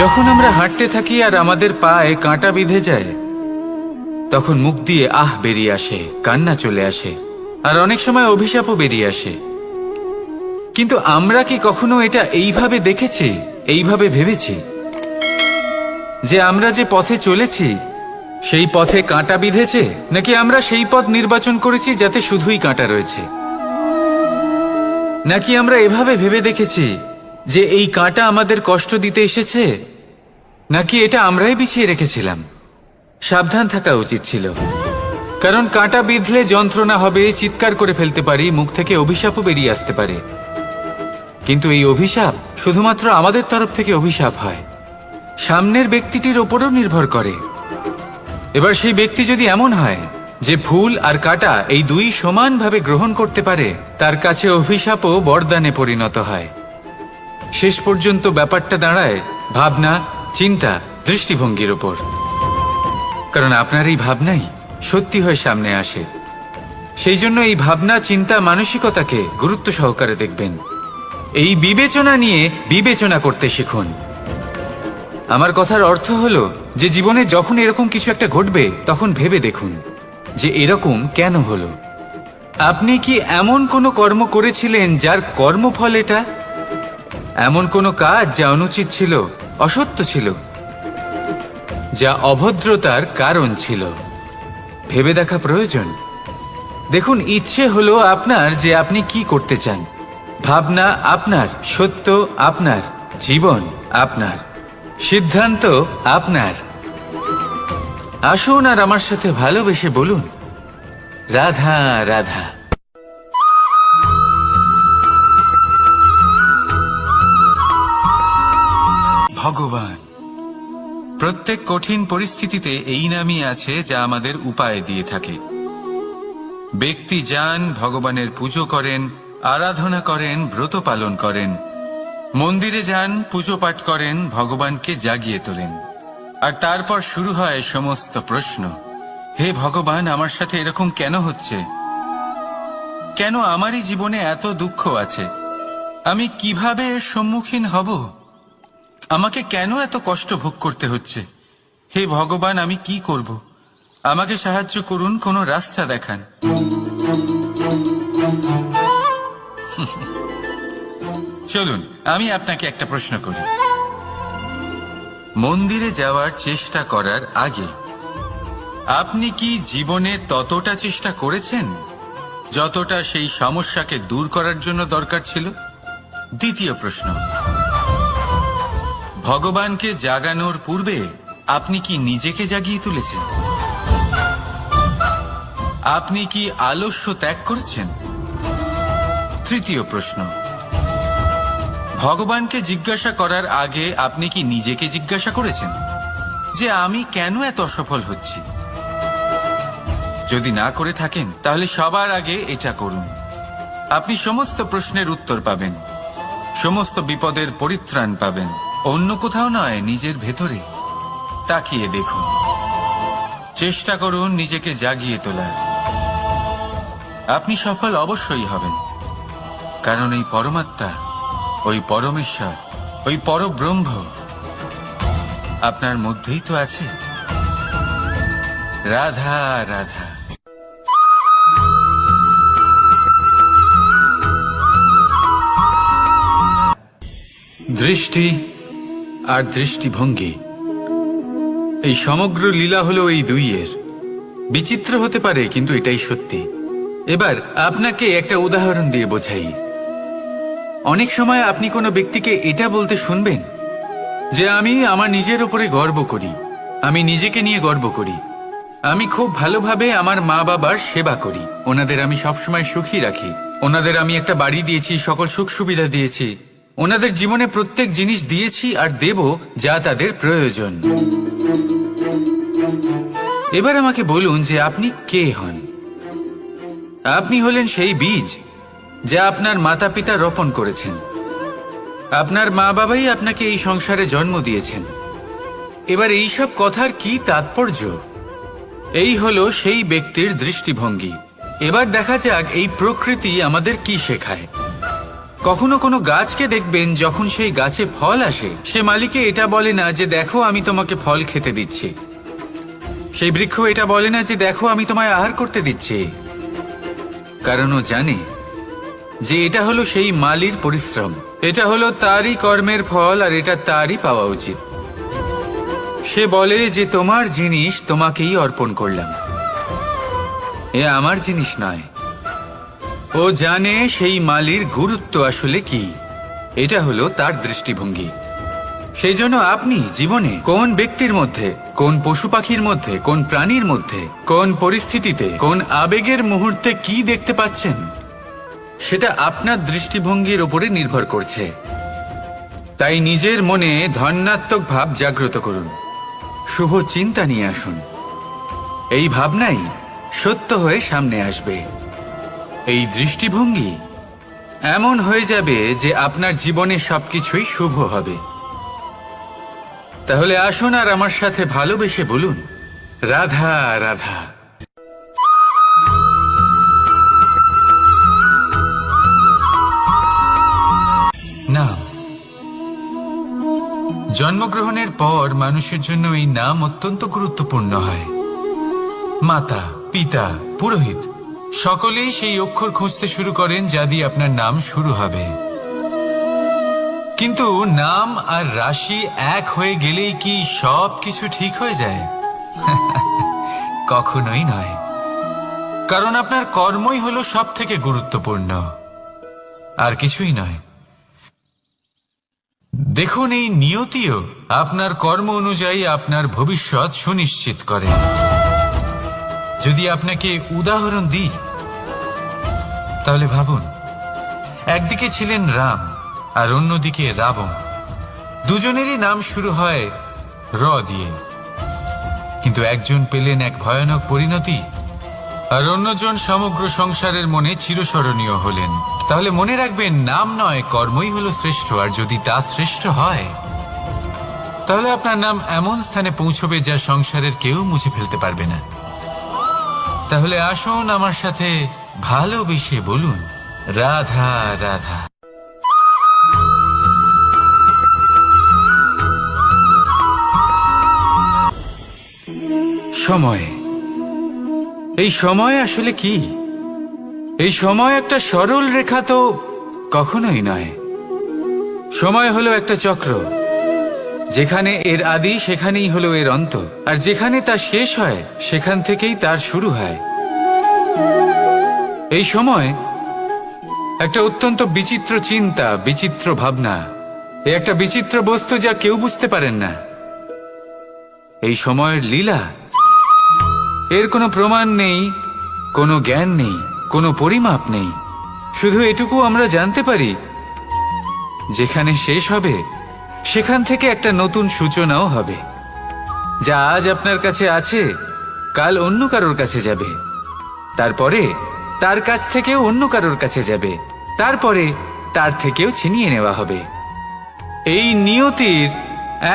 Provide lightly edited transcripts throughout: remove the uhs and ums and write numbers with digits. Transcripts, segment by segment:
যখন আমরা হাঁটতে থাকি আর আমাদের পায়ে কাঁটা বিঁধে যায়, তখন মুখ দিয়ে আহ বেরিয়ে আসে, কান্না চলে আসে, আর অনেক সময় অভিশাপও বেরিয়ে আসে। কিন্তু আমরা কি কখনো এটা এইভাবে দেখেছি, এইভাবে ভেবেছি যে আমরা যে পথে চলেছি সেই পথে কাঁটা বিঁধেছে, নাকি আমরা সেই পথ নির্বাচন করেছি যাতে শুধুই কাঁটা রয়েছে? নাকি আমরা এভাবে ভেবে দেখেছি যে এই কাঁটা আমাদের কষ্ট দিতে এসেছে, নাকি এটা আমরাই বিছিয়ে রেখেছিলাম? সাবধান থাকা উচিত ছিল, কারণ কাঁটা বিঁধলে যন্ত্রণা হবে, চিৎকার করে ফেলতে পারি, মুখ থেকে অভিশাপও বেরিয়ে আসতে পারে। কিন্তু এই অভিশাপ শুধুমাত্র আমাদের তরফ থেকে অভিশাপ হয়, সামনের ব্যক্তিটির ওপরও নির্ভর করে। এবার সেই ব্যক্তি যদি এমন হয় যে ফুল আর কাঁটা এই দুই সমানভাবে গ্রহণ করতে পারে, তার কাছে অভিশাপও বরদানে পরিণত হয়। শেষ পর্যন্ত ব্যাপারটা দাঁড়ায় ভাবনা, চিন্তা, দৃষ্টিভঙ্গির ওপর। কারণ আপনার এই ভাবনাই সত্যি হয়ে সামনে আসে। সেই জন্য এই ভাবনা, চিন্তা, মানসিকতাকে গুরুত্ব সহকারে দেখবেন। এই বিবেচনা নিয়ে বিবেচনা করতে শিখুন। আমার কথার অর্থ হলো যে জীবনে যখন এরকম কিছু একটা ঘটবে, তখন ভেবে দেখুন যে এরকম কেন হলো। আপনি কি এমন কোনো কর্ম করেছিলেন যার কর্মফল এটা? এমন কোনো কাজ যা অনুচিত ছিল, অসত্য ছিল, যা অভদ্রতার কারণ ছিল? ভেবে দেখা প্রয়োজন। দেখুন, ইচ্ছে হলো আপনার যে আপনি কি করতে চান, ভাবনা আপনার, সত্য আপনার, জীবন আপনার, সিদ্ধান্ত আপনার। আসুন আর আমার সাথে ভালোবেসে বলুন, রাধা রাধা। ভগবান। প্রত্যেক কঠিন পরিস্থিতিতে এই নামই আছে যা আমাদের উপায় দিয়ে থাকে। ব্যক্তি যান, ভগবানের পুজো করেন, আরাধনা করেন, ব্রত পালন করেন, মন্দিরে যান, পুজো পাঠ করেন, ভগবানকে জাগিয়ে তোলেন। আর তারপর শুরু হয় সমস্ত প্রশ্ন। হে ভগবান, আমার সাথে এরকম কেন হচ্ছে? কেন আমারই জীবনে এত দুঃখ আছে? আমি কিভাবে এর সম্মুখীন হব? আমাকে কেন এত কষ্ট ভোগ করতে হচ্ছে? হে ভগবান, আমি কি করব? আমাকে সাহায্য করুন, কোনো রাস্তা দেখান। চলুন আমি আপনাকে একটা প্রশ্ন করি। মন্দিরে যাওয়ার চেষ্টা করার আগে আপনি কি জীবনে ততটা চেষ্টা করেছেন যতটা সেই সমস্যাকে দূর করার জন্য দরকার ছিল? দ্বিতীয় প্রশ্ন, ভগবানকে জাগানোর পূর্বে আপনি কি নিজেকে জাগিয়ে তুলেছেন? আপনি কি আলস্য ত্যাগ করেছেন? তৃতীয় প্রশ্ন, ভগবানকে জিজ্ঞাসা করার আগে আপনি কি নিজেকে জিজ্ঞাসা করেছেন যে আমি কেন এত অসফল হচ্ছি? যদি না করে থাকেন, তাহলে সবার আগে এটা করুন। আপনি সমস্ত প্রশ্নের উত্তর পাবেন, সমস্ত বিপদের পরিত্রাণ পাবেন। অন্য কোথাও নয়, নিজের ভেতরে তাকিয়ে দেখুন। চেষ্টা করুন নিজেকে জাগিয়ে তোলার। আপনি সফল অবশ্যই হবেন, কারণ এই পরমাত্মা, ওই পরমেশ্বর, ওই পরব্রহ্ম আপনার মধ্যেই তো আছে। রাধা রাধা। দৃষ্টি আর দৃষ্টিভঙ্গি, এই সমগ্র লীলা হলো এই দুইয়ের। বিচিত্র হতে পারে, কিন্তু এটাই সত্যি। এবার আপনাকে একটা উদাহরণ দিয়ে বোঝাই। অনেক সময় আপনি কোনো ব্যক্তিকে এটা বলতে শুনবেন যে আমি আমার নিজের উপরে গর্ব করি, আমি নিজেকে নিয়ে গর্ব করি, আমি খুব ভালোভাবে আমার মা বাবার সেবা করি, ওনাদের আমি সবসময় সুখী রাখি, ওনাদের আমি একটা বাড়ি দিয়েছি, সকল সুখ সুবিধা দিয়েছি, ওনাদের জীবনে প্রত্যেক জিনিস দিয়েছি আর দেব যা তাদের প্রয়োজন। এবার আমাকে বলুন যে আপনি কে হন? আপনি হলেন সেই বীজ যা আপনার মাতা পিতা রোপণ করেছেন। আপনার মা বাবাই আপনাকে এই সংসারে জন্ম দিয়েছেন। এবার এইসব কথার কি তাৎপর্য? এই হলো সেই ব্যক্তির দৃষ্টিভঙ্গি। এবার দেখা যাক এই প্রকৃতি আমাদের কি শেখায়। কখনো কোনো গাছকে দেখবেন, যখন সেই গাছে ফল আসে, সে মালিকে এটা বলে না যে দেখো আমি তোমাকে ফল খেতে দিচ্ছি। সেই বৃক্ষ এটা বলে না যে দেখো আমি তোমায় আহার করতে দিচ্ছি, কারণ ও জানে যে এটা হলো সেই মালির পরিশ্রম, এটা হলো তারই কর্মের ফল, আর এটা তারই পাওয়া উচিত। সে বলে যে তোমার জিনিস তোমাকেই অর্পণ করলাম, এ আমার জিনিস নয়। ও জানে সেই মালির গুরুত্ব আসলে কি, এটা হলো তার দৃষ্টিভঙ্গি। সেই জন্য আপনি জীবনে কোন ব্যক্তির মধ্যে, কোন পশু পাখির মধ্যে, কোন প্রাণীর মধ্যে, কোন পরিস্থিতিতে, কোন আবেগের মুহূর্তে কি দেখতে পাচ্ছেন, সেটা আপনার দৃষ্টিভঙ্গির উপরে নির্ভর করছে। তাই নিজের মনে ধন্যাত্মক ভাব জাগ্রত করুন, শুভ চিন্তা নিয়ে আসুন। এই ভাবনাই সত্য হয়ে সামনে আসবে। এই দৃষ্টিভঙ্গি এমন হয়ে যাবে যে আপনার জীবনে সবকিছুই শুভ হবে। তাহলে আসুন আর আমার সাথে ভালোবেসে বলুন, রাধা রাধা। নাম। জন্মগ্রহণের পর মানুষের জন্য এই নাম অত্যন্ত গুরুত্বপূর্ণ হয়। মাতা, পিতা, পুরোহিত সকলেই সেই অক্ষর খুঁজতে শুরু করেন যা দিয়ে আপনার নাম শুরু হবে। কিন্তু নাম আর রাশি এক হয়ে গেলেই কি সব কিছু ঠিক হয়ে যায়? কখনোই নয়, কারণ আপনার কর্মই হলো সব থেকে গুরুত্বপূর্ণ, আর কিছুই নয়। দেখুন, এই নিয়তিও আপনার কর্ম অনুযায়ী আপনার ভবিষ্যৎ সুনিশ্চিত করে। যদি আপনাকে উদাহরণ দিই, তাহলে ভাবুন, একদিকে ছিলেন রাম আর অন্যদিকে রাবণ। দুজনেরই নাম শুরু হয় র দিয়ে, কিন্তু একজন পেলেন এক ভয়ানক পরিণতি, আর অন্যজন সমগ্র সংসারের মনে চিরস্মরণীয় হলেন। তাহলে মনে রাখবেন, নাম নয়, কর্মই হলো শ্রেষ্ঠ। আর যদি তা শ্রেষ্ঠ হয়, তাহলে আপনার নাম এমন স্থানে পৌঁছবে যা সংসারের কেউ মুছে ফেলতে পারবে না। তাহলে আসুন আমার সাথে ভালোবেসে বলুন, রাধা রাধা। সময়। এই সময় আসলে কি? এই সময় একটা সরল রেখা তো কখনোই নয়। সময় হলো একটা চক্র, যেখানে এর আদি সেখানেই হলো এর অন্ত, আর যেখানে তা শেষ হয় সেখান থেকেই তার শুরু হয়। এই সময় একটা অত্যন্ত বিচিত্র চিন্তা, বিচিত্র ভাবনা, একটা বিচিত্র বস্তু যা কেউ বুঝতে পারেন না। এই সময়ের লীলা, এর কোনো প্রমাণ নেই, কোনো জ্ঞান নেই, কোনো পরিমাপ নেই। শুধু এটুকু আমরা জানতে পারি, যেখানে শেষ হবে সেখান থেকে একটা নতুন সূচনাও হবে। যা আজ আপনার কাছে আছে, কাল অন্য কারোর কাছে যাবে, তারপরে তার কাছ থেকেও অন্য কারোর কাছে যাবে, তারপরে তার থেকেও ছিনিয়ে নেওয়া হবে। এই নিয়তির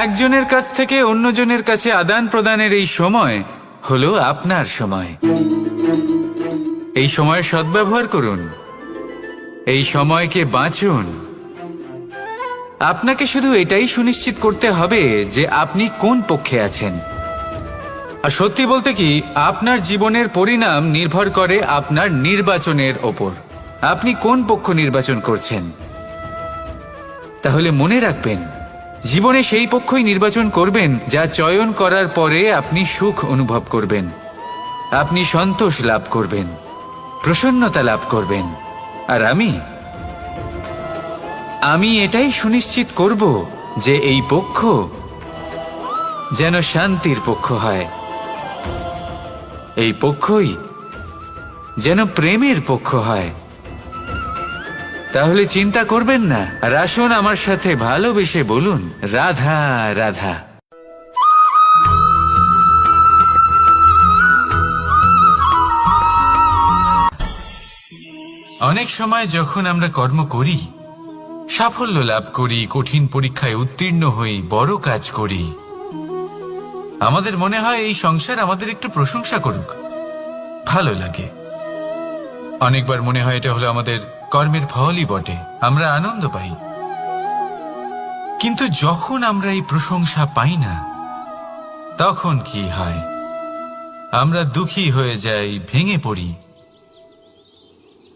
একজনের কাছ থেকে অন্যজনের কাছে আদান প্রদানের এই সময় হলো আপনার সময়। এই সময়ের সদ্ব্যবহার করুন, এই সময়কে বাঁচুন। আপনাকে শুধু এটাই সুনিশ্চিত করতে হবে যে আপনি কোন পক্ষে আছেন। আর সত্যি বলতে কি, আপনার জীবনের পরিণাম নির্ভর করে আপনার নির্বাচনের ওপর। আপনি কোন পক্ষ নির্বাচন করছেন। তাহলে মনে রাখবেন, জীবনে সেই পক্ষই নির্বাচন করবেন যা চয়ন করার পরে আপনি সুখ অনুভব করবেন, আপনি সন্তোষ লাভ করবেন, প্রসন্নতা লাভ করবেন। আর আমি এটাই সুনিশ্চিত করব যে এই পক্ষ যেন শান্তির পক্ষ হয়, এই পক্ষই যেন প্রেমের পক্ষ হয়। তাহলে চিন্তা করবেন না, আর আসুন আমার সাথে ভালোবেসে বলুন, রাধা রাধা। অনেক সময় যখন আমরা কর্ম করি, সাফল্য লাভ করি, কঠিন পরীক্ষায় উত্তীর্ণ হই, বড় কাজ করি, আমাদের মনে হয় এই সংসার আমাদের একটু প্রশংসা করুক, ভালো লাগে। অনেকবার মনে হয় এটা হলো আমাদের কর্মের ফলই বটে, আমরা আনন্দ পাই। কিন্তু যখন আমরা এই প্রশংসা পাই না, তখন কি হয়? আমরা দুঃখী হয়ে যাই, ভেঙে পড়ি।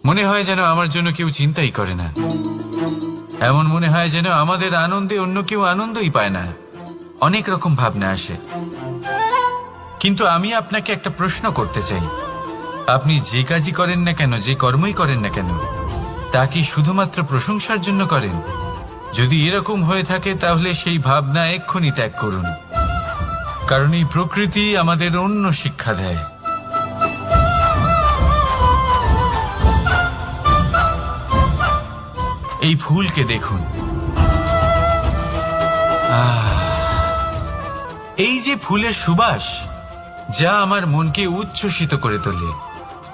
মনে হয় যেন আমার জন্য কেউ চিন্তাই করে না। এমন মনে হয় যেন আমাদের আনন্দে অন্য কেউ আনন্দই পায় না। অনেক রকম ভাবনা আসে। কিন্তু আমি আপনাকে একটা প্রশ্ন করতে চাই, আপনি যে কাজই করেন না কেন, যে কর্মই করেন না কেন, তা কি শুধুমাত্র প্রশংসার জন্য করেন? যদি এরকম হয়ে থাকে তাহলে সেই ভাবনা এক্ষুনি ত্যাগ করুন, কারণ এই প্রকৃতি আমাদের অন্য শিক্ষা দেয়। এই ফুলকে দেখুন, এই যে ফুলের সুবাস, যা আমার মনকে উচ্ছ্বসিত করে তোলে,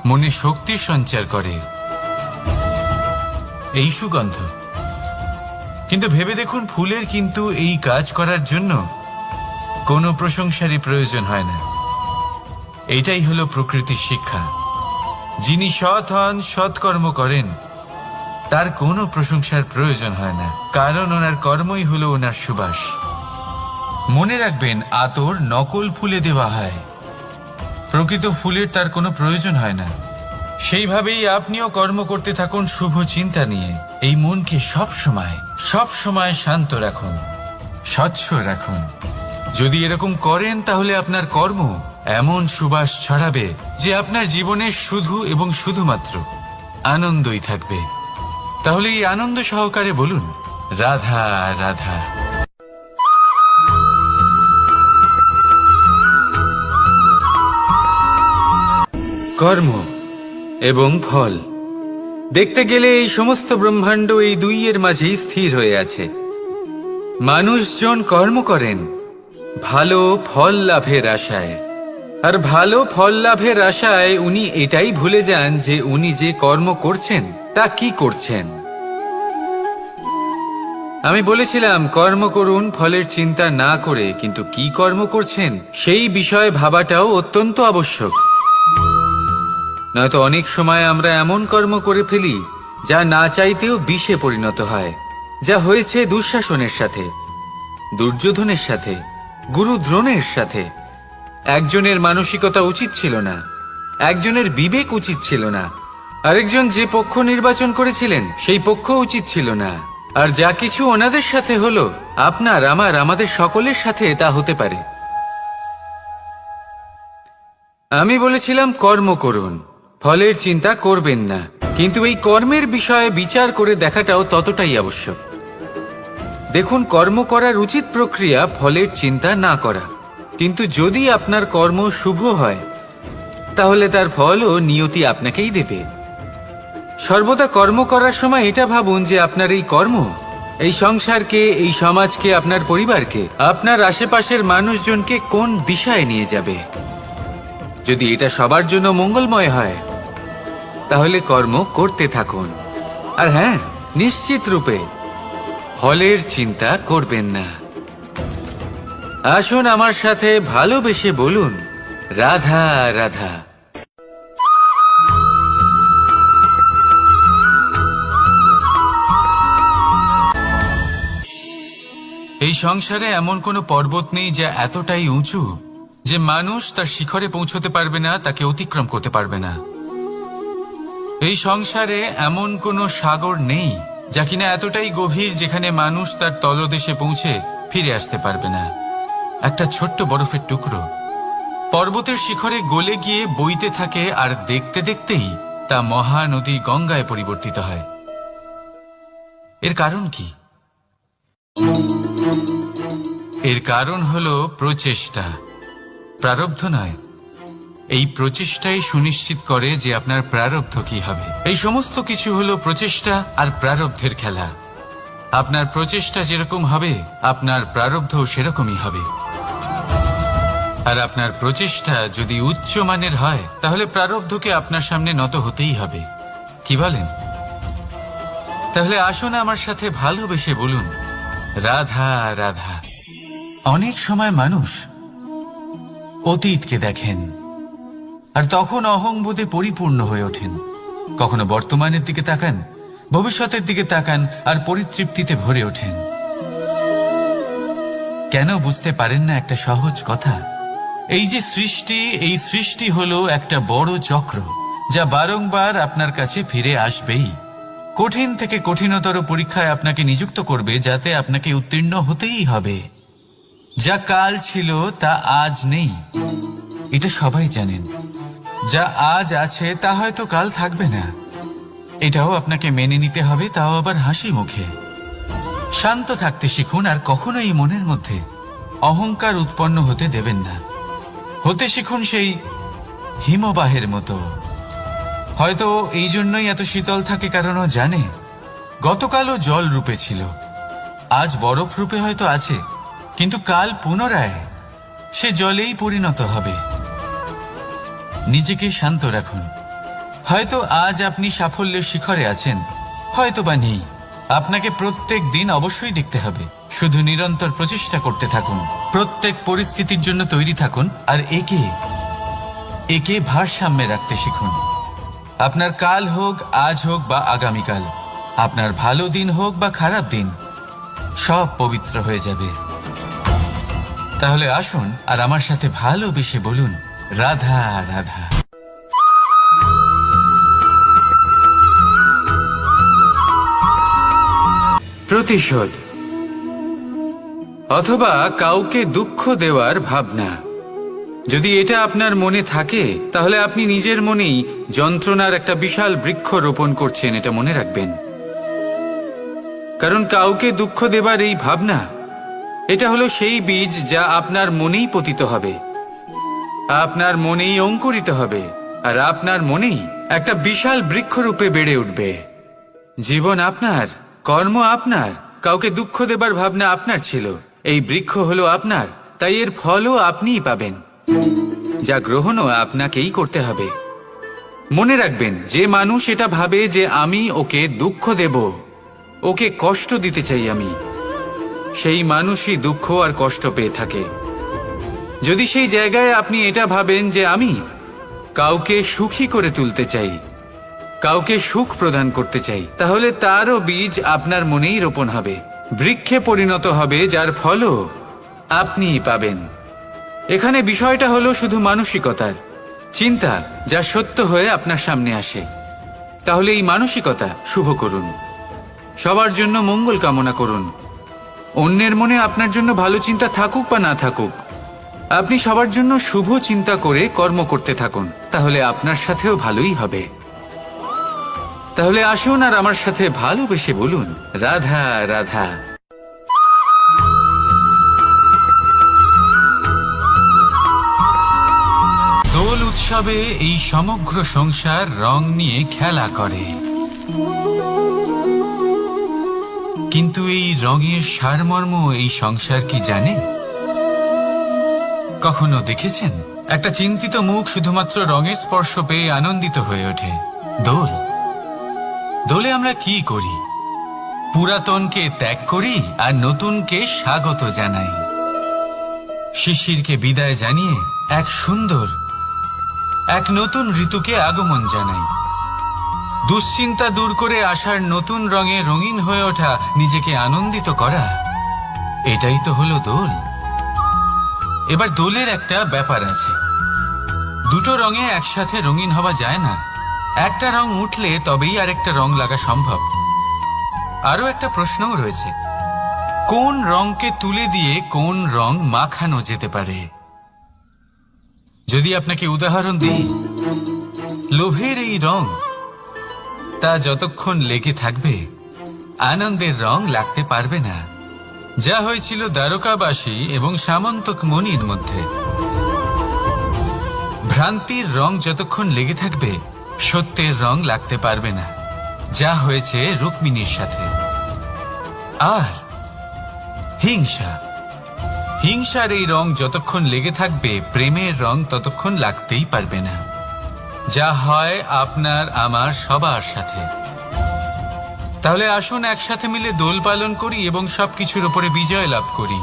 মনে শক্তির সঞ্চার করে, এই সুগন্ধ। কিন্তু ভেবে দেখুন, ফুলের কিন্তু এই কাজ করার জন্য কোনো প্রশংসারই প্রয়োজন হয় না। এইটাই হলো প্রকৃতির শিক্ষা। যিনি সৎ হন, সৎকর্ম করেন, তার কোনো প্রশংসার প্রয়োজন হয় না, কারণ ওনার কর্মই হলো ওনার সুবাস। মনে রাখবেন, আতর নকল ফুলে দেওয়া হয়, প্রকৃত ফুলের তার কোনো প্রয়োজন হয় না। সেইভাবেই আপনিও কর্ম করতে থাকুন শুভ চিন্তা নিয়ে। এই মনকে সব সময় শান্ত রাখুন, স্বচ্ছ রাখুন। যদি এরকম করেন তাহলে আপনার কর্ম এমন সুবাস ছড়াবে যে আপনার জীবনে শুধু এবং শুধুমাত্র আনন্দই থাকবে। তাহলে এই আনন্দ সহকারে বলুন, রাধা রাধা। কর্ম এবং ফল দেখতে গেলে এই সমস্ত ব্রহ্মাণ্ড এই দুইয়ের মাঝেই স্থির হয়ে আছে। মানুষজন কর্ম করেন ভালো ফল লাভের আশায়, আর ভালো ফল লাভের আশায় উনি এটাই ভুলে যান যে উনি যে কর্ম করছেন তা কি করছেন। আমি বলেছিলাম কর্ম করুন ফলের চিন্তা না করে, কিন্তু কি কর্ম করছেন সেই বিষয়ে ভাবাটাও অত্যন্ত আবশ্যক। নয়তো অনেক সময় আমরা এমন কর্ম করে ফেলি যা না চাইতেও বিষে পরিণত হয়, যা হয়েছে দুঃশাসনের সাথে, দুর্যোধনের সাথে, গুরু দ্রোণের সাথে। একজনের মানসিকতা উচিত ছিল না, একজনের বিবেক উচিত ছিল না, আরেকজন যে পক্ষ নির্বাচন করেছিলেন সেই পক্ষ উচিত ছিল না। আর যা কিছু ওনাদের সাথে হলো, আপনার আমাদের সকলের সাথে তা হতে পারে। আমি বলেছিলাম কর্ম করুন, ফলের চিন্তা করবেন না, কিন্তু এই কর্মের বিষয়ে বিচার করে দেখাটাও ততটাই আবশ্যক। দেখুন, কর্ম করার উচিত প্রক্রিয়া ফলের চিন্তা না করা, কিন্তু যদি আপনার কর্ম শুভ হয় তাহলে তার ফলও নিয়তি আপনাকেই দেবে। সর্বদা কর্ম করার সময় এটা ভাবুন যে আপনার এই কর্ম এই সংসারকে, এই সমাজকে, আপনার পরিবারকে, আপনার আশেপাশের মানুষজনকে কোন দিশায় নিয়ে যাবে। যদি এটা সবার জন্য মঙ্গলময় হয় তাহলে কর্ম করতে থাকুন। আর হ্যাঁ, নিশ্চিত রূপে ফলের চিন্তা করবেন না। আসুন আমার সাথে ভালোবেসে বলুন, রাধা রাধা। এই সংসারে এমন কোনো পর্বত নেই যা এতটাই উঁচু যে মানুষ তার শিখরে পৌঁছতে পারবে না, তাকে অতিক্রম করতে পারবে না। এই সংসারে এমন কোনো সাগর নেই যা কিনা এতটাই গভীর যেখানে মানুষ তার তলদেশে পৌঁছে ফিরে আসতে পারবে না। একটা ছোট্ট বরফের টুকরো পর্বতের শিখরে গলে গিয়ে বইতে থাকে, আর দেখতে দেখতেই তা মহানদী গঙ্গায় পরিবর্তিত হয়। এর কারণ কি? এর কারণ হলো প্রচেষ্টা, প্রারব্ধ নয়। এই প্রচেষ্টাই সুনিশ্চিত করে যে আপনার প্রারব্ধ কি হবে। এই সমস্ত কিছু হলো প্রচেষ্টা আর প্রারব্ধের খেলা। আপনার প্রচেষ্টা যেরকম হবে আপনার প্রারব্ধও সেরকমই হবে। আর আপনার প্রচেষ্টা যদি উচ্চ মানের হয় তাহলে প্রারব্ধকে আপনার সামনে নত হতেই হবে। কি বলেন? তাহলে আসুন আমার সাথে ভালোবেসে বলুন, রাধা রাধা। অনেক সময় মানুষ অতীতকে দেখেন আর তখন অহংবোধে পরিপূর্ণ হয়ে ওঠেন। কখনো বর্তমানের দিকে তাকান ভবিষ্যতের দিকে তাকান আর পরিতৃপ্তিতে ভরে ওঠেন। কেন বুঝতে পারেন না একটা সহজ কথা? এই যে সৃষ্টি, এই সৃষ্টি হলো একটা বড় চক্র, যা বারংবার আপনার কাছে ফিরে আসবেই। কঠিন থেকে কঠিনতর পরীক্ষায় আপনাকে নিযুক্ত করবে, যাতে আপনাকে উত্তীর্ণ হতেই হবে। যা কাল ছিল তা আজ নেই, এটা সবাই জানেন। যা আজ আছে তা হয়তো কাল থাকবে না, এটাও আপনাকে মেনে নিতে হবে, তাও আবার হাসি মুখে। শান্ত থাকতে শিখুন আর কখনোই মনের মধ্যে অহংকার উৎপন্ন হতে দেবেন না। হতে শিখুন সেই হিমবাহের মতো। হয়তো এই জন্যই এত শীতল থাকে, কারণ ও জানে গতকালও জল রূপে ছিল, আজ বরফ রূপে হয়তো আছে, কিন্তু কাল পুনরায় সে জলেই পরিণত হবে। নিজেকে শান্ত রাখুন। হয়তো আজ আপনি সাফল্যের শিখরে আছেন, হয়তো বা নেই। আপনাকে প্রত্যেক দিন অবশ্যই দেখতে হবে। শুধু নিরন্তর প্রচেষ্টা করতে থাকুন, প্রত্যেক পরিস্থিতির জন্য তৈরি থাকুন, আর একে ভারসাম্যে রাখতে শিখুন। আপনার কাল হোক, আজ হোক বা আগামীকাল, আপনার ভালো দিন হোক বা খারাপ দিন, সব পবিত্র হয়ে যাবে। তাহলে আসুন আর আমার সাথে ভালোবেসে বলুন, রাধা রাধা। প্রতিশোধ অথবা কাউকে দুঃখ দেওয়ার ভাবনা, যদি এটা আপনার মনে থাকে, তাহলে আপনি নিজের মনেই যন্ত্রণার একটা বিশাল বৃক্ষ রোপণ করছেন, এটা মনে রাখবেন। কারণ কাউকে দুঃখ দেবার এই ভাবনা, এটা হলো সেই বীজ যা আপনার মনেই পতিত হবে, আপনার মনেই অঙ্কুরিত হবে, আর আপনার মনেই একটা বিশাল বৃক্ষরূপে বেড়ে উঠবে। জীবন আপনার, কর্ম আপনার, কাউকে দুঃখ দেবার ভাবনা আপনার ছিল, এই বৃক্ষ হলো আপনার, তাই এর ফলও আপনিই পাবেন, যা গ্রহণও আপনাকেই করতে হবে। মনে রাখবেন, যে মানুষ এটা ভাবে যে আমি ওকে দুঃখ দেব, ওকে কষ্ট দিতে চাই আমি, সেই মানুষই দুঃখ আর কষ্ট পেয়ে থাকে। যদি সেই জায়গায় আপনি এটা ভাবেন যে আমি কাউকে সুখী করে তুলতে চাই, কাউকে সুখ প্রদান করতে চাই, তাহলে তারও বীজ আপনার মনেই রোপণ হবে, বৃক্ষে পরিণত হবে, যার ফলও আপনিই পাবেন। এখানে বিষয়টা হলো শুধু মানসিকতার চিন্তা, যা সত্য হয়ে আপনার সামনে আসে। তাহলে এই মানসিকতা শুভ করুন, সবার জন্য মঙ্গল কামনা করুন। অন্যের মনে আপনার জন্য ভালো চিন্তা থাকুক বা না থাকুক, আপনি সবার জন্য শুভ চিন্তা করে কর্ম করতে থাকুন, তাহলে আপনার সাথেও ভালোই হবে। তাহলে আসুন আর আমার সাথে ভালোবেসে বলুন, রাধা রাধা। দোল উৎসবে এই সমগ্র সংসার রং নিয়ে খেলা করে, কিন্তু এই রঙের সারমর্ম এই সংসার কি জানে? কখনো দেখেছেন একটা চিন্তিত মুখ শুধুমাত্র রঙের স্পর্শ পেয়ে আনন্দিত হয়ে ওঠে? দোলে আমরা কি করি? পুরাতনকে ত্যাগ করি আর নতুনকে স্বাগত জানাই। শিশিরকে বিদায় জানিয়ে এক নতুন ঋতুকে আগমন জানাই। দুশ্চিন্তা দূর করে আসার নতুন রঙে রঙিন হয়ে ওঠা, নিজেকে আনন্দিত করা, এটাই তো হলো দোল। এবার দোলের একটা ব্যাপার আছে, দুটো রঙে একসাথে রঙিন হওয়া যায় না। একটা রং উঠলে তবেই আরেকটা রং লাগা সম্ভব। আরো একটা প্রশ্নও রয়েছে, কোন রংকে তুলে দিয়ে কোন রং মাখানো যেতে পারে? যদি আপনাকে উদাহরণ দিই, লোভের এই রং, তা যতক্ষণ লেগে থাকবে আনন্দের রং লাগতে পারবে না, যা হয়েছিল দ্বারকাবাসী এবং সামন্তক মণির মধ্যে। ভ্রান্তির রং যতক্ষণ লেগে থাকবে সত্যের রং লাগতে পারবে না, যা হয়েছে রুক্মিণীর সাথে। আর হিংসার এই রং যতক্ষণ লেগে থাকবে প্রেমের রং ততক্ষণ লাগতেই পারবে না, যা হয় আপনার আমার সবার সাথে। তাহলে আসুন একসাথে মিলে দোল পালন করি এবং সবকিছুর উপরে বিজয় লাভ করি।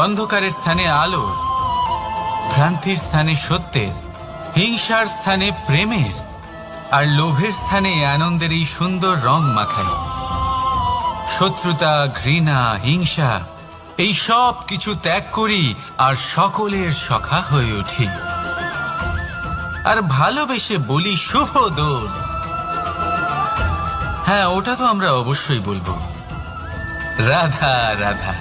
অন্ধকারের স্থানে আলোর, ভ্রান্তির স্থানে সত্যের, হিংসার স্থানে প্রেমের, আর লোভের স্থানে আনন্দের এই সুন্দর রং মাখাই। শত্রুতা, ঘৃণা, হিংসা এই সব কিছু ত্যাগ করি আর সকলের সখা হয়ে উঠি। আর ভালোবেসে বলি শুভ দোল। হ্যাঁ, ওটা তো আমরা অবশ্যই বলবো, রাধা রাধা।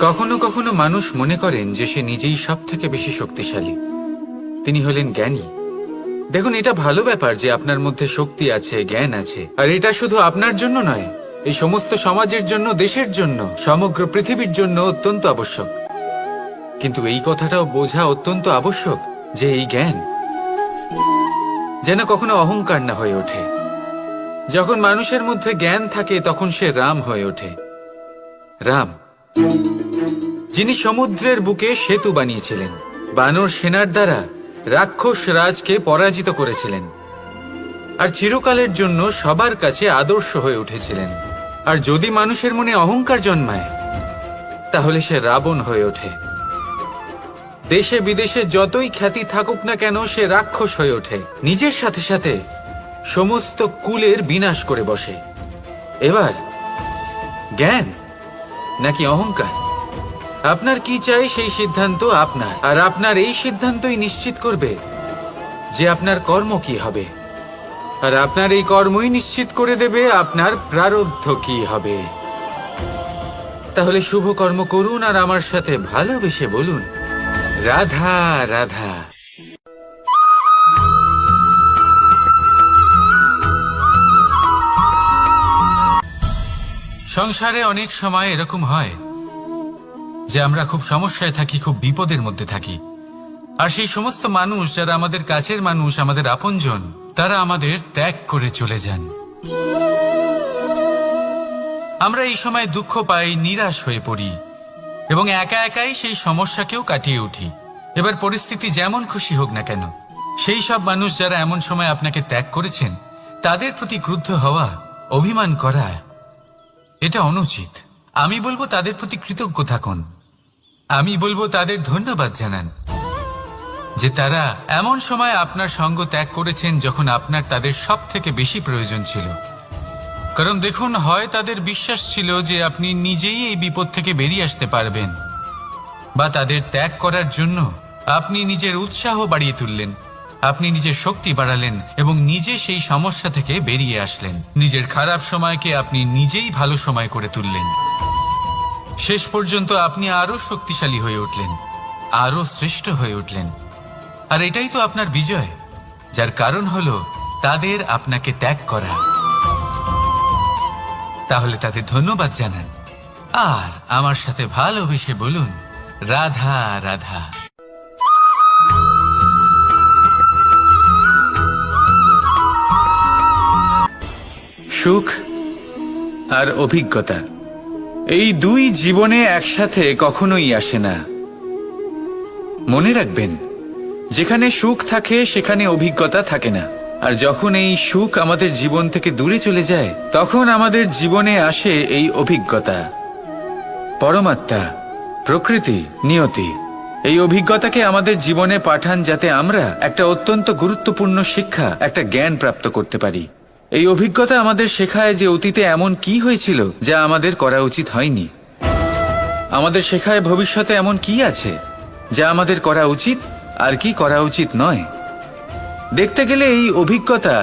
কখনো কখনো মানুষ মনে করেন যে সে নিজেই সব থেকে বেশি শক্তিশালী, তিনি হলেন জ্ঞানী। দেখুন, এটা ভালো ব্যাপার যে আপনার মধ্যে শক্তি আছে, জ্ঞান আছে, আর এটা শুধু আপনার জন্য নয়, এই সমস্ত সমাজের জন্য, দেশের জন্য, সমগ্র পৃথিবীর জন্য অত্যন্ত আবশ্যক। কিন্তু এই কথাটাও বোঝা অত্যন্ত আবশ্যক যে এই জ্ঞান যেন কখনো অহংকার না হয়ে ওঠে। যখন মানুষের মধ্যে জ্ঞান থাকে তখন সে রাম হয়ে ওঠে। রাম, যিনি সমুদ্রের বুকে সেতু বানিয়েছিলেন, বানর সেনার দ্বারা রাক্ষস রাজকে পরাজিত করেছিলেন, আর চিরকালের জন্য সবার কাছে আদর্শ হয়ে উঠেছিলেন। আর যদি মানুষের মনে অহংকার জন্মায় তাহলে সে রাবণ হয়ে ওঠে। দেশে বিদেশে যতই খ্যাতি থাকুক না কেন, সে রাক্ষস হয়ে ওঠে, নিজের সাথে সাথে সমস্ত কুলের বিনাশ করে বসে। এবার জ্ঞান নাকি অহংকার, আপনার কি চাই সেই সিদ্ধান্ত আপনার, আর আপনার এই সিদ্ধান্তই নিশ্চিত করবে যে আপনার কর্ম কি হবে, আর আপনার এই কর্মই নিশ্চিত করে দেবে আপনার প্রারব্ধ কি হবে। তাহলে শুভ কর্ম করুন আর আমার সাথে ভালোবেসে বলুন, রাধা রাধা। সংসারে অনেক সময় এরকম হয় যে আমরা খুব সমস্যায় থাকি, খুব বিপদের মধ্যে থাকি, আর সেই সমস্ত মানুষ যারা আমাদের কাছের মানুষ, আমাদের আপনজন, তারা আমাদের ত্যাগ করে চলে যান। আমরা এই সময় দুঃখ পাই, নিরাশ হয়ে পড়ি এবং একা একাই সেই সমস্যাকেও কাটিয়ে উঠি। এবার পরিস্থিতি যেমন খুশি হোক না কেন, সেই সব মানুষ যারা এমন সময় আপনাকে ত্যাগ করেছেন তাদের প্রতি ক্রুদ্ধ হওয়া, অভিমান করা, এটা অনুচিত। আমি বলবো তাদের প্রতি কৃতজ্ঞ থাকুন। আমি বলবো তাদের ধন্যবাদ জানান যে তারা এমন সময় আপনার সঙ্গ ত্যাগ করেছেন যখন আপনার তাদের সব থেকে বেশি প্রয়োজন ছিল। কারণ দেখুন, হয় তাদের বিশ্বাস ছিল যে আপনি নিজেই এই বিপদ থেকে বেরিয়ে আসতে পারবেন, বা তাদের ত্যাগ করার জন্য আপনি নিজের উৎসাহ বাড়িয়ে তুললেন, আপনি নিজের শক্তি বাড়ালেন এবং নিজে সেই সমস্যা থেকে বেরিয়ে আসলেন। নিজের খারাপ সময়কে আপনি নিজেই ভালো সময় করে তুললেন। শেষ পর্যন্ত আপনি আরো শক্তিশালী হয়ে উঠলেন, আরো শ্রেষ্ঠ হয়ে উঠলেন। আর এটাই তো আপনার বিজয়, যার কারণ হলো তাদের আপনাকে ত্যাগ করা। তাহলে তাদের ধন্যবাদ জানান আর আমার সাথে ভালোবেসে বলুন, রাধা রাধা। সুখ আর অভিজ্ঞতা, এই দুই জীবনে একসাথে কখনোই আসে না। মনে রাখবেন, যেখানে সুখ থাকে সেখানে অভিজ্ঞতা থাকে না। আর যখন এই সুখ আমাদের জীবন থেকে দূরে চলে যায় তখন আমাদের জীবনে আসে এই অভিজ্ঞতা। পরমাত্মা, প্রকৃতি, নিয়তি এই অভিজ্ঞতাকে আমাদের জীবনে পাঠান যাতে আমরা একটা অত্যন্ত গুরুত্বপূর্ণ শিক্ষা, একটা জ্ঞান প্রাপ্ত করতে পারি। এই অভিজ্ঞতা আমাদের শেখায় যে অতীতে এমন কি হয়েছিল যা আমাদের করা উচিত হয়নি। আমাদের শেখায় ভবিষ্যতে এমন কি আছে যা আমাদের করা উচিত আর কি করা উচিত নয়। দেখতে গেলে এই অভিজ্ঞতা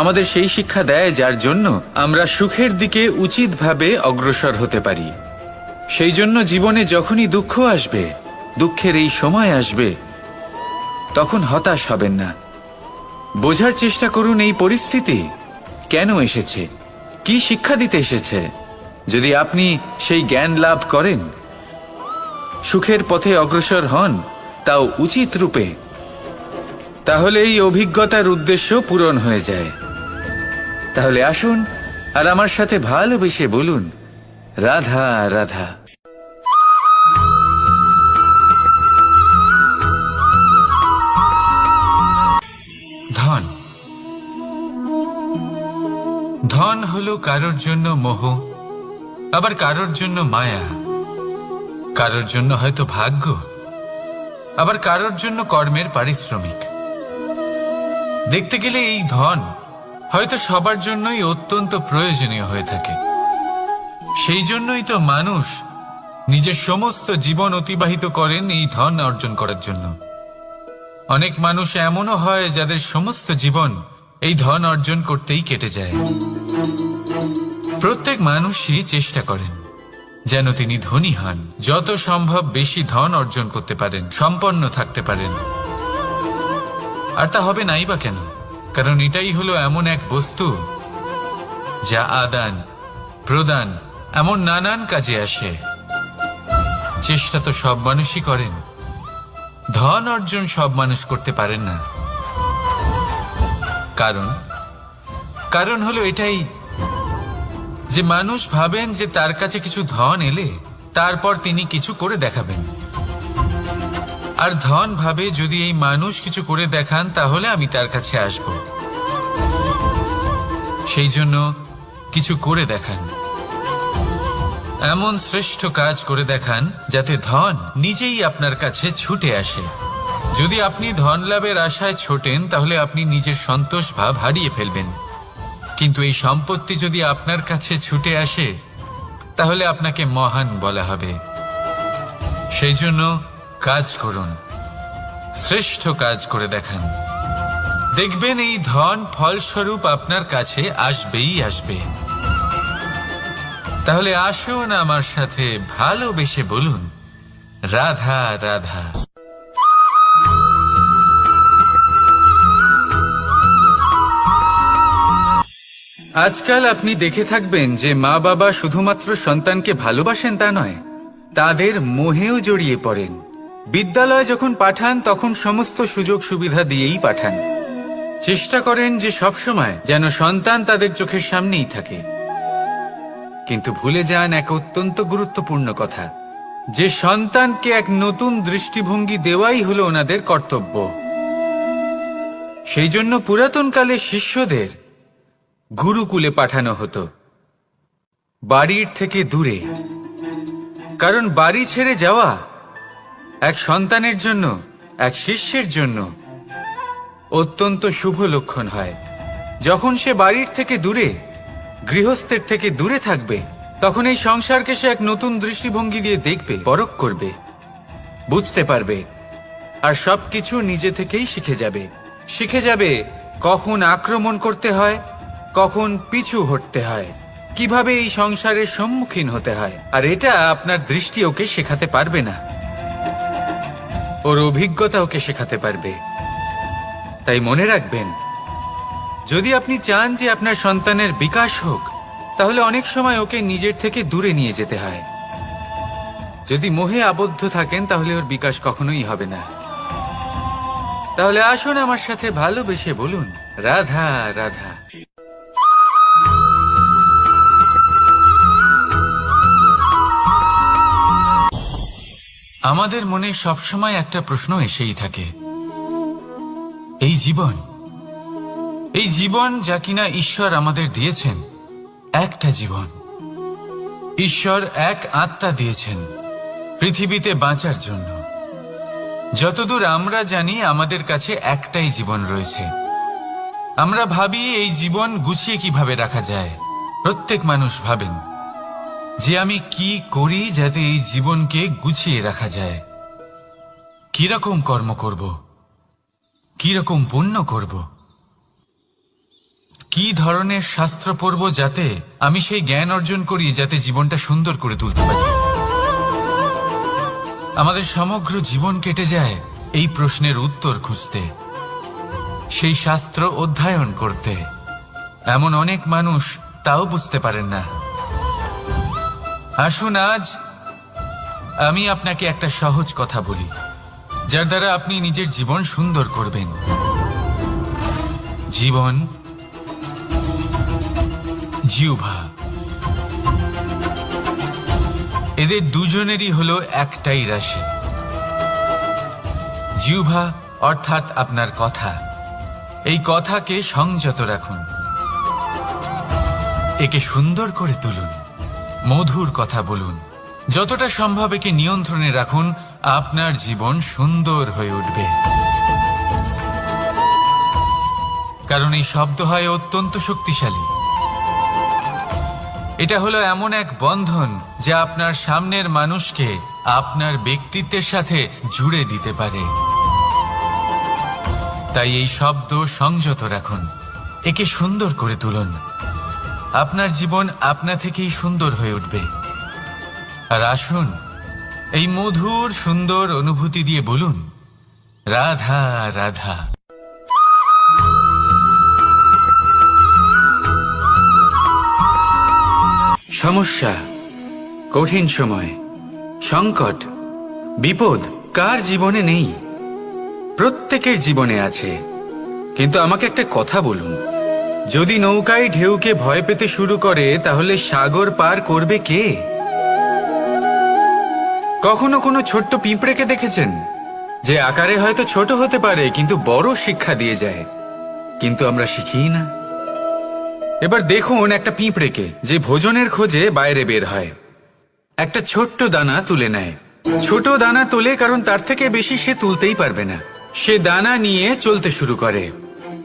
আমাদের সেই শিক্ষা দেয় যার জন্য আমরা সুখের দিকে উচিতভাবে অগ্রসর হতে পারি। সেই জন্য জীবনে যখনই দুঃখ আসবে, দুঃখের এই সময় আসবে, তখন হতাশ হবেন না। বোঝার চেষ্টা করুন এই পরিস্থিতি কেন এসেছে, কি শিক্ষা দিতে এসেছে। যদি আপনি সেই জ্ঞান লাভ করেন, সুখের পথে অগ্রসর হন, তাও উচিত রূপে, তাহলে এই অভিজ্ঞতার উদ্দেশ্য পূরণ হয়ে যায়। তাহলে আসুন আর আমার সাথে ভালোবেসে বলুন, রাধা রাধা। ধন, ধন হলো কারোর জন্য মোহ, আবার কারোর জন্য মায়া। কারোর জন্য হয়তো ভাগ্য, আবার কারোর জন্য কর্মের পারিশ্রমিক। দেখতে গেলে এই ধন হয়তো সবার জন্যই অত্যন্ত প্রয়োজনীয় হয়ে থাকে। সেই জন্যই তো মানুষ নিজের সমস্ত জীবন অতিবাহিত করেন এই ধন অর্জন করার জন্য। অনেক মানুষ এমনও হয় যাদের সমস্ত জীবন এই ধন অর্জন করতেই কেটে যায়। প্রত্যেক মানুষই চেষ্টা করেন যেন তিনি ধনী হন, যত সম্ভব বেশি ধন অর্জন করতে পারেন, সম্পন্ন থাকতে পারেন। আর তা হবে নাই বা কেন? কারণ এটাই হলো এমন এক বস্তু যা আদান প্রদান এমন নানান কাজে আসে। চেষ্টা তো সব মানুষই করেন, ধন অর্জন সব মানুষ করতে পারেন না। কারণ হলো এটাই যে মানুষ ভাবেন যে তার কাছে কিছু ধন এলে তারপর তিনি কিছু করে দেখাবেন, আর ধন ভাবে যদি এই মানুষ কিছু করে দেখান তাহলে আমি তার কাছে আসব। সেই জন্য কিছু করে দেখান, এমন শ্রেষ্ঠ কাজ করে দেখান যাতে ধন নিজেই আপনার কাছে ছুটে আসে। যদি আপনি ধন লাভের আশায় ছোটেন তাহলে আপনি নিজের সন্তোষ ভাব হারিয়ে ফেলবেন, কিন্তু এই সম্পত্তি যদি আপনার কাছে ছুটে আসে তাহলে আপনাকে মহান বলা হবে। সেই জন্য কাজ করুন, শ্রেষ্ঠ কাজ করে দেখান, দেখবেন এই ধন ফলস্বরূপ আপনার কাছে আসবেই আসবে। তাহলে আসুন আমার সাথে ভালোবেসে বলুন, রাধা রাধা। আজকাল আপনি দেখে থাকবেন যে মা বাবা শুধুমাত্র সন্তানকে ভালোবাসেন তা নয়, তাদের মোহেও জড়িয়ে পড়েন। বিদ্যালয়ে যখন পাঠান তখন সমস্ত সুযোগ সুবিধা দিয়েই পাঠান। চেষ্টা করেন যে সবসময় যেন সন্তান তাদের চোখের সামনেই থাকে, কিন্তু ভুলে যান এক অত্যন্ত গুরুত্বপূর্ণ কথা, যে সন্তানকে এক নতুন দৃষ্টিভঙ্গি দেওয়াই হলো ওনাদের কর্তব্য। সেই জন্য পুরাতন কালে শিষ্যদের গুরুকুলে পাঠানো হতো, বাড়ির থেকে দূরে। কারণ বাড়ি ছেড়ে যাওয়া এক সন্তানের জন্য, এক শিষ্যের জন্য অত্যন্ত শুভ লক্ষণ হয়। যখন সে বাড়ির থেকে দূরে, গৃহস্থের থেকে দূরে থাকবে, তখন এই সংসারকে সে এক নতুন দৃষ্টিভঙ্গি দিয়ে দেখবে, পরখ করবে, বুঝতে পারবে, আর সবকিছু নিজে থেকেই শিখে যাবে কখন আক্রমণ করতে হয়, কখন পিছু হটতে হয়, কিভাবে এই সংসারের সম্মুখীন হতে হয়। আর এটা আপনার দৃষ্টি ওকে শেখাতে পারবে না, ওর অভিজ্ঞতা ওকে শেখাতে পারবে। তাই মনে রাখবেন, যদি আপনি চান যে আপনার সন্তানের বিকাশ হোক, তাহলে অনেক সময় ওকে নিজের থেকে দূরে নিয়ে যেতে হয়। যদি মোহে আবদ্ধ থাকেন তাহলে ওর বিকাশ কখনোই হবে না। তাহলে আসুন আমার সাথে ভালোবেসে বলুন, রাধা রাধা। আমাদের মনে সবসময় একটা প্রশ্ন এসেই থাকে, এই জীবন যা কিনা ঈশ্বর আমাদের দিয়েছেন, একটা জীবন, ঈশ্বর এক আত্মা দিয়েছেন পৃথিবীতে বাঁচার জন্য। যতদূর আমরা জানি আমাদের কাছে একটাই জীবন রয়েছে। আমরা ভাবি এই জীবন গুছিয়ে কিভাবে রাখা যায়। প্রত্যেক মানুষ ভাবেন যে আমি কি করি যাতে এই জীবনকে গুছিয়ে রাখা যায়, কিরকম কর্ম করব, কিরকম পুণ্য করব, কি ধরনের শাস্ত্র পড়ব যাতে আমি সেই জ্ঞান অর্জন করি যাতে জীবনটা সুন্দর করে তুলতে পারি। আমাদের সমগ্র জীবন কেটে যায় এই প্রশ্নের উত্তর খুঁজতে, সেই শাস্ত্র অধ্যয়ন করতে। এমন অনেক মানুষ তাও বুঝতে পারেন না। আসুন আজ আমি আপনাকে একটা সহজ কথা বলি, যার দ্বারা আপনি নিজের জীবন সুন্দর করবেন। জীবন, জিহ্বা, এদের দুজনেরই হলো একটাই রাশি। জিহ্বা অর্থাৎ আপনার কথা, এই কথাকে সংযত রাখুন, একে সুন্দর করে তুলুন, মধুর কথা বলুন, যতটা সম্ভব একে নিয়ন্ত্রণে রাখুন, আপনার জীবন সুন্দর হয়ে উঠবে। কারণ এই শব্দ হয় অত্যন্ত শক্তিশালী। এটা হলো এমন এক বন্ধন যা আপনার সামনের মানুষকে আপনার ব্যক্তিত্বের সাথে জুড়ে দিতে পারে। তাই এই শব্দ সংযত রাখুন, একে সুন্দর করে তুলুন। আপনার জীবন আপনা থেকেই সুন্দর হয়ে উঠবে। আর আসুন, এই মধুর সুন্দর অনুভূতি দিয়ে বলুন, রাধা রাধা। সমস্যা, কঠিন সময়, সংকট, বিপদ কার জীবনে নেই? প্রত্যেকের জীবনে আছে। কিন্তু আমাকে একটা কথা বলুন, যদি নৌকায় ঢেউকে ভয় পেতে শুরু করে তাহলে সাগর পার করবে কে? কখনো কোনো ছোট্ট পিঁপড়েকে দেখেছেন যে আকারে হয়তো ছোট হতে পারে কিন্তু বড় শিক্ষা দিয়ে যায়? কিন্তু আমরা শিখি না। এবার দেখুন একটা পিঁপড়েকে যে ভোজনের খোঁজে বাইরে বের হয়, একটা ছোট্ট দানা তুলে নেয়। ছোট দানা তোলে কারণ তার থেকে বেশি সে তুলতেই পারবে না। সে দানা নিয়ে চলতে শুরু করে,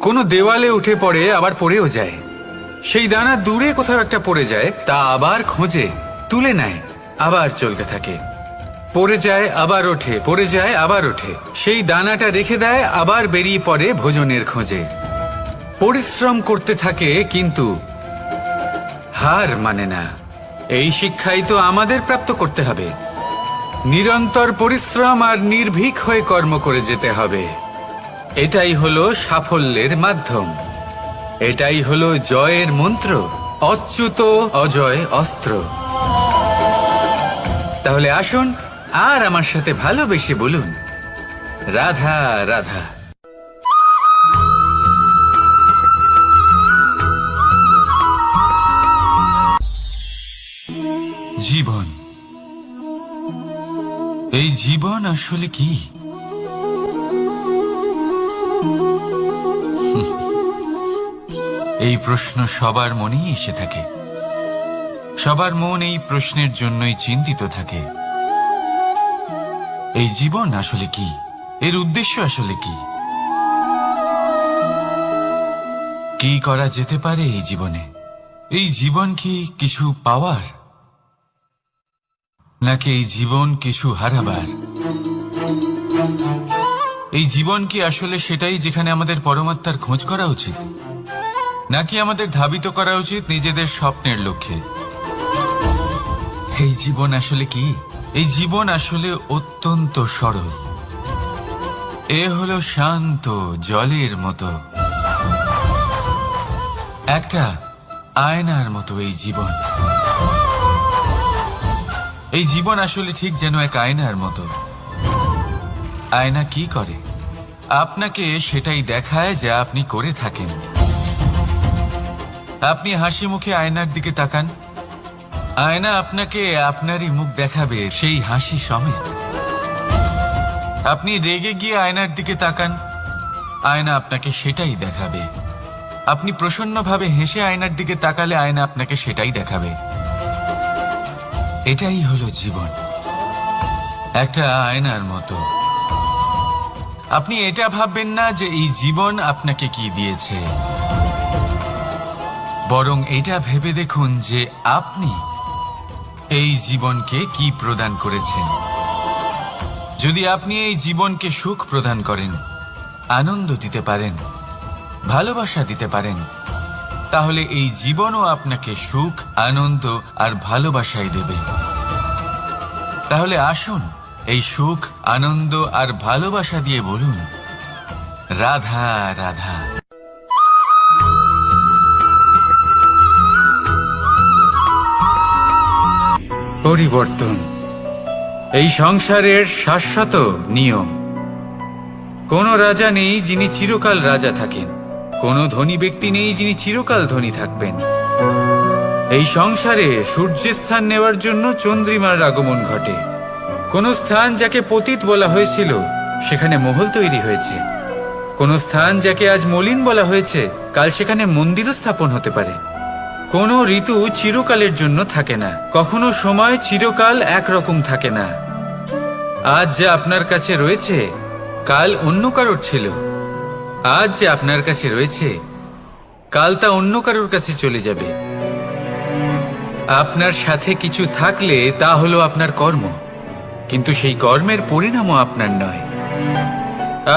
কোনো দেওয়ালে উঠে পড়ে, আবার পড়েও যায়। সেই দানা দূরে কোথাও একটা পড়ে যায়, তা আবার খোঁজে, তুলে নেয়, আবার চলতে থাকে। পড়ে যায় আবার ওঠে, পড়ে যায় আবার ওঠে। সেই দানাটা রেখে দেয়, আবার বেরিয়ে পড়ে ভোজনের খোঁজে। পরিশ্রম করতে থাকে কিন্তু হার মানে না। এই শিক্ষাই তো আমাদের প্রাপ্ত করতে হবে। নিরন্তর পরিশ্রম আর নির্ভীক হয়ে কর্ম করে যেতে হবে। এটাই হলো সাফল্যের মাধ্যম, এটাই হলো জয়ের মন্ত্র, অচ্যুত অজয় অস্ত্র। তাহলে আসুন আর আমার সাথে ভালোবেসে বলুন, রাধা রাধা। জীবন, এই জীবন আসলে কি? এই প্রশ্ন সবার মনেই এসে থাকে। সবার মন এই প্রশ্নের জন্যই চিন্তিত থাকে। এই জীবন আসলে কি? এর উদ্দেশ্য আসলে কি? কি করা যেতে পারে এই জীবনে? এই জীবন কি কিছু পাওয়ার, নাকি এই জীবন কিছু হারাবার? এই জীবন কি আসলে সেটাই যেখানে আমাদের পরমাত্মার খোঁজ করা উচিত, নাকি আমাদের ধাবিত করা উচিত নিজেদের স্বপ্নের লক্ষ্যে? এই জীবন আসলে কি? এই জীবন আসলে অত্যন্ত সরল। এ হলো শান্ত জলের মতো, একটা আয়নার মতো এই জীবন। এই জীবন আসলে ঠিক যেন এক আয়নার মতো। আয়না কি করে? আপনাকে সেটাই দেখায় যা আপনি করে থাকেন। আপনি হাসি মুখে আয়নার দিকে তাকান, আয়না আপনাকে আপনারই মুখ দেখাবে, সেই হাসি সমেত। আপনি রেগে গিয়ে আয়নার দিকে তাকান, আয়না আপনাকে সেটাই দেখাবে। আপনি প্রসন্নভাবে হেসে আয়নার দিকে তাকালে আয়না আপনাকে সেটাই দেখাবে। এটাই হলো জীবন, একটা আয়নার মতো। আপনি এটা ভাববেন না যে এই জীবন আপনাকে কি দিয়েছে, বরং এটা ভেবে দেখুন যে আপনি এই জীবনকে কি প্রদান করেছেন। যদি আপনি এই জীবনকে সুখ প্রদান করেন, আনন্দ দিতে পারেন, ভালোবাসা দিতে পারেন, তাহলে এই জীবনও আপনাকে সুখ, আনন্দ আর ভালোবাসাই দেবে। তাহলে আসুন এই সুখ, আনন্দ আর ভালোবাসা দিয়ে বলুন, রাধা রাধা। পরিবর্তন এই সংসারের শাশ্বত নিয়ম। কোন রাজা নেই যিনি চিরকাল রাজা থাকেন, কোন ধনী ব্যক্তি নেই যিনি চিরকাল ধনী থাকবেন। এই সংসারে সূর্যের স্থান নেওয়ার জন্য চন্দ্রিমার আগমন ঘটে। কোন স্থান যাকে পতিত বলা হয়েছিল সেখানে মহল তৈরি হয়েছে। কোন স্থান যাকে আজ মলিন বলা হয়েছে কাল সেখানে মন্দিরও স্থাপন হতে পারে। কোনো ঋতু চিরকালের জন্য থাকে না, কখনো সময় চিরকাল একরকম থাকে না। আজ যে আপনার কাছে রয়েছে কাল অন্য কারোর ছিল, আজ যে আপনার কাছে রয়েছে কাল তা অন্য কারোর কাছে চলে যাবে। আপনার সাথে কিছু থাকলে তা হলো আপনার কর্ম, কিন্তু সেই কর্মের পরিণামও আপনার নয়।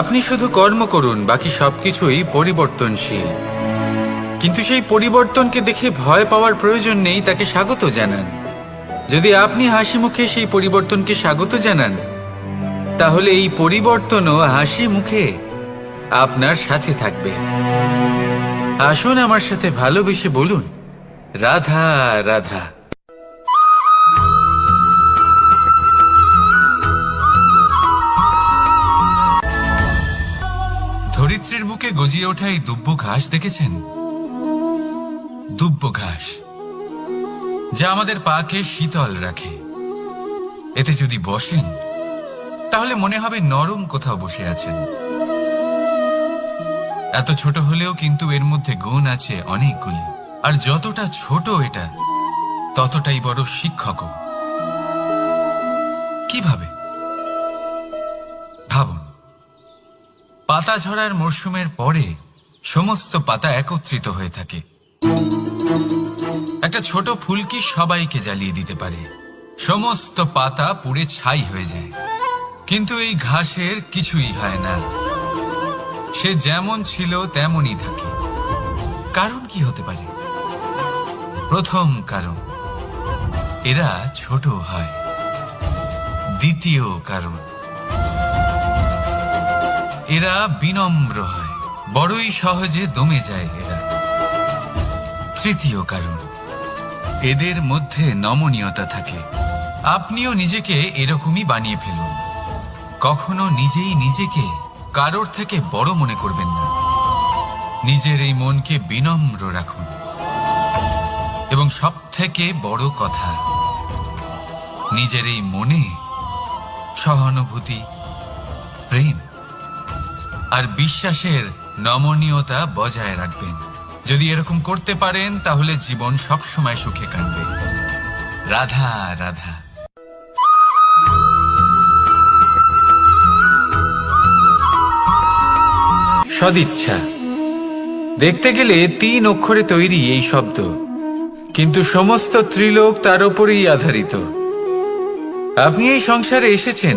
আপনি শুধু কর্ম করুন, বাকি সবকিছুই পরিবর্তনশীল। কিন্তু সেই পরিবর্তনকে দেখে ভয় পাওয়ার প্রয়োজন নেই, তাকে স্বাগত জানান। যদি আপনি হাসি মুখে সেই পরিবর্তনকে স্বাগত জানান, তাহলে এই পরিবর্তনও হাসি মুখে আপনার সাথে থাকবে। আসুন আমার সাথে ভালোবেসে বলুন, রাধা রাধা। ধরিত্রীর বুকে গজিয়ে ওঠা এই দুব্ব ঘাস দেখেছেন? দুব্ব ঘাস, যা আমাদের পাকে শীতল রাখে। এতে যদি বসেন তাহলে মনে হবে নরম কোথাও বসে আছেন। এত ছোট হলেও কিন্তু এর মধ্যে গুণ আছে অনেকগুলি, আর যতটা ছোট এটা ততটাই বড় শিক্ষকও। কিভাবে? ভাবুন, পাতা ঝরার মরশুমের পরে সমস্ত পাতা একত্রিত হয়ে থাকে। একটা ছোট ফুলকি সবাইকে জ্বালিয়ে দিতে পারে, সমস্ত পাতা পুড়ে ছাই হয়ে যায়। কিন্তু এই ঘাসের কিছুই হয় না, সে যেমন ছিল তেমনই থাকে। কারণ কি হতে পারে? প্রথম কারণ, এরা ছোট হয়। দ্বিতীয় কারণ, এরা বিনম্র হয়, বড়ই সহজে দমে যায় এরা। তৃতীয় কারণ, এদের মধ্যে নমনীয়তা থাকে। আপনিও নিজেকে এরকমই বানিয়ে ফেলুন। কখনো নিজেই নিজেকে কারোর থেকে বড় মনে করবেন না। নিজের এই মনকে বিনম্র রাখুন। এবং সব থেকে বড় কথা, নিজের এই মনে সহানুভূতি, প্রেম আর বিশ্বাসের নমনীয়তা বজায় রাখবেন। যদি এরকম করতে পারেন তাহলে জীবন সবসময় সুখে কাটবে। রাধা রাধা। সদিচ্ছা, দেখতে গেলে 3 অক্ষরে তৈরি এই শব্দ, কিন্তু সমস্ত ত্রিলোক তার উপরেই আধারিত। আপনি এই সংসারে এসেছেন,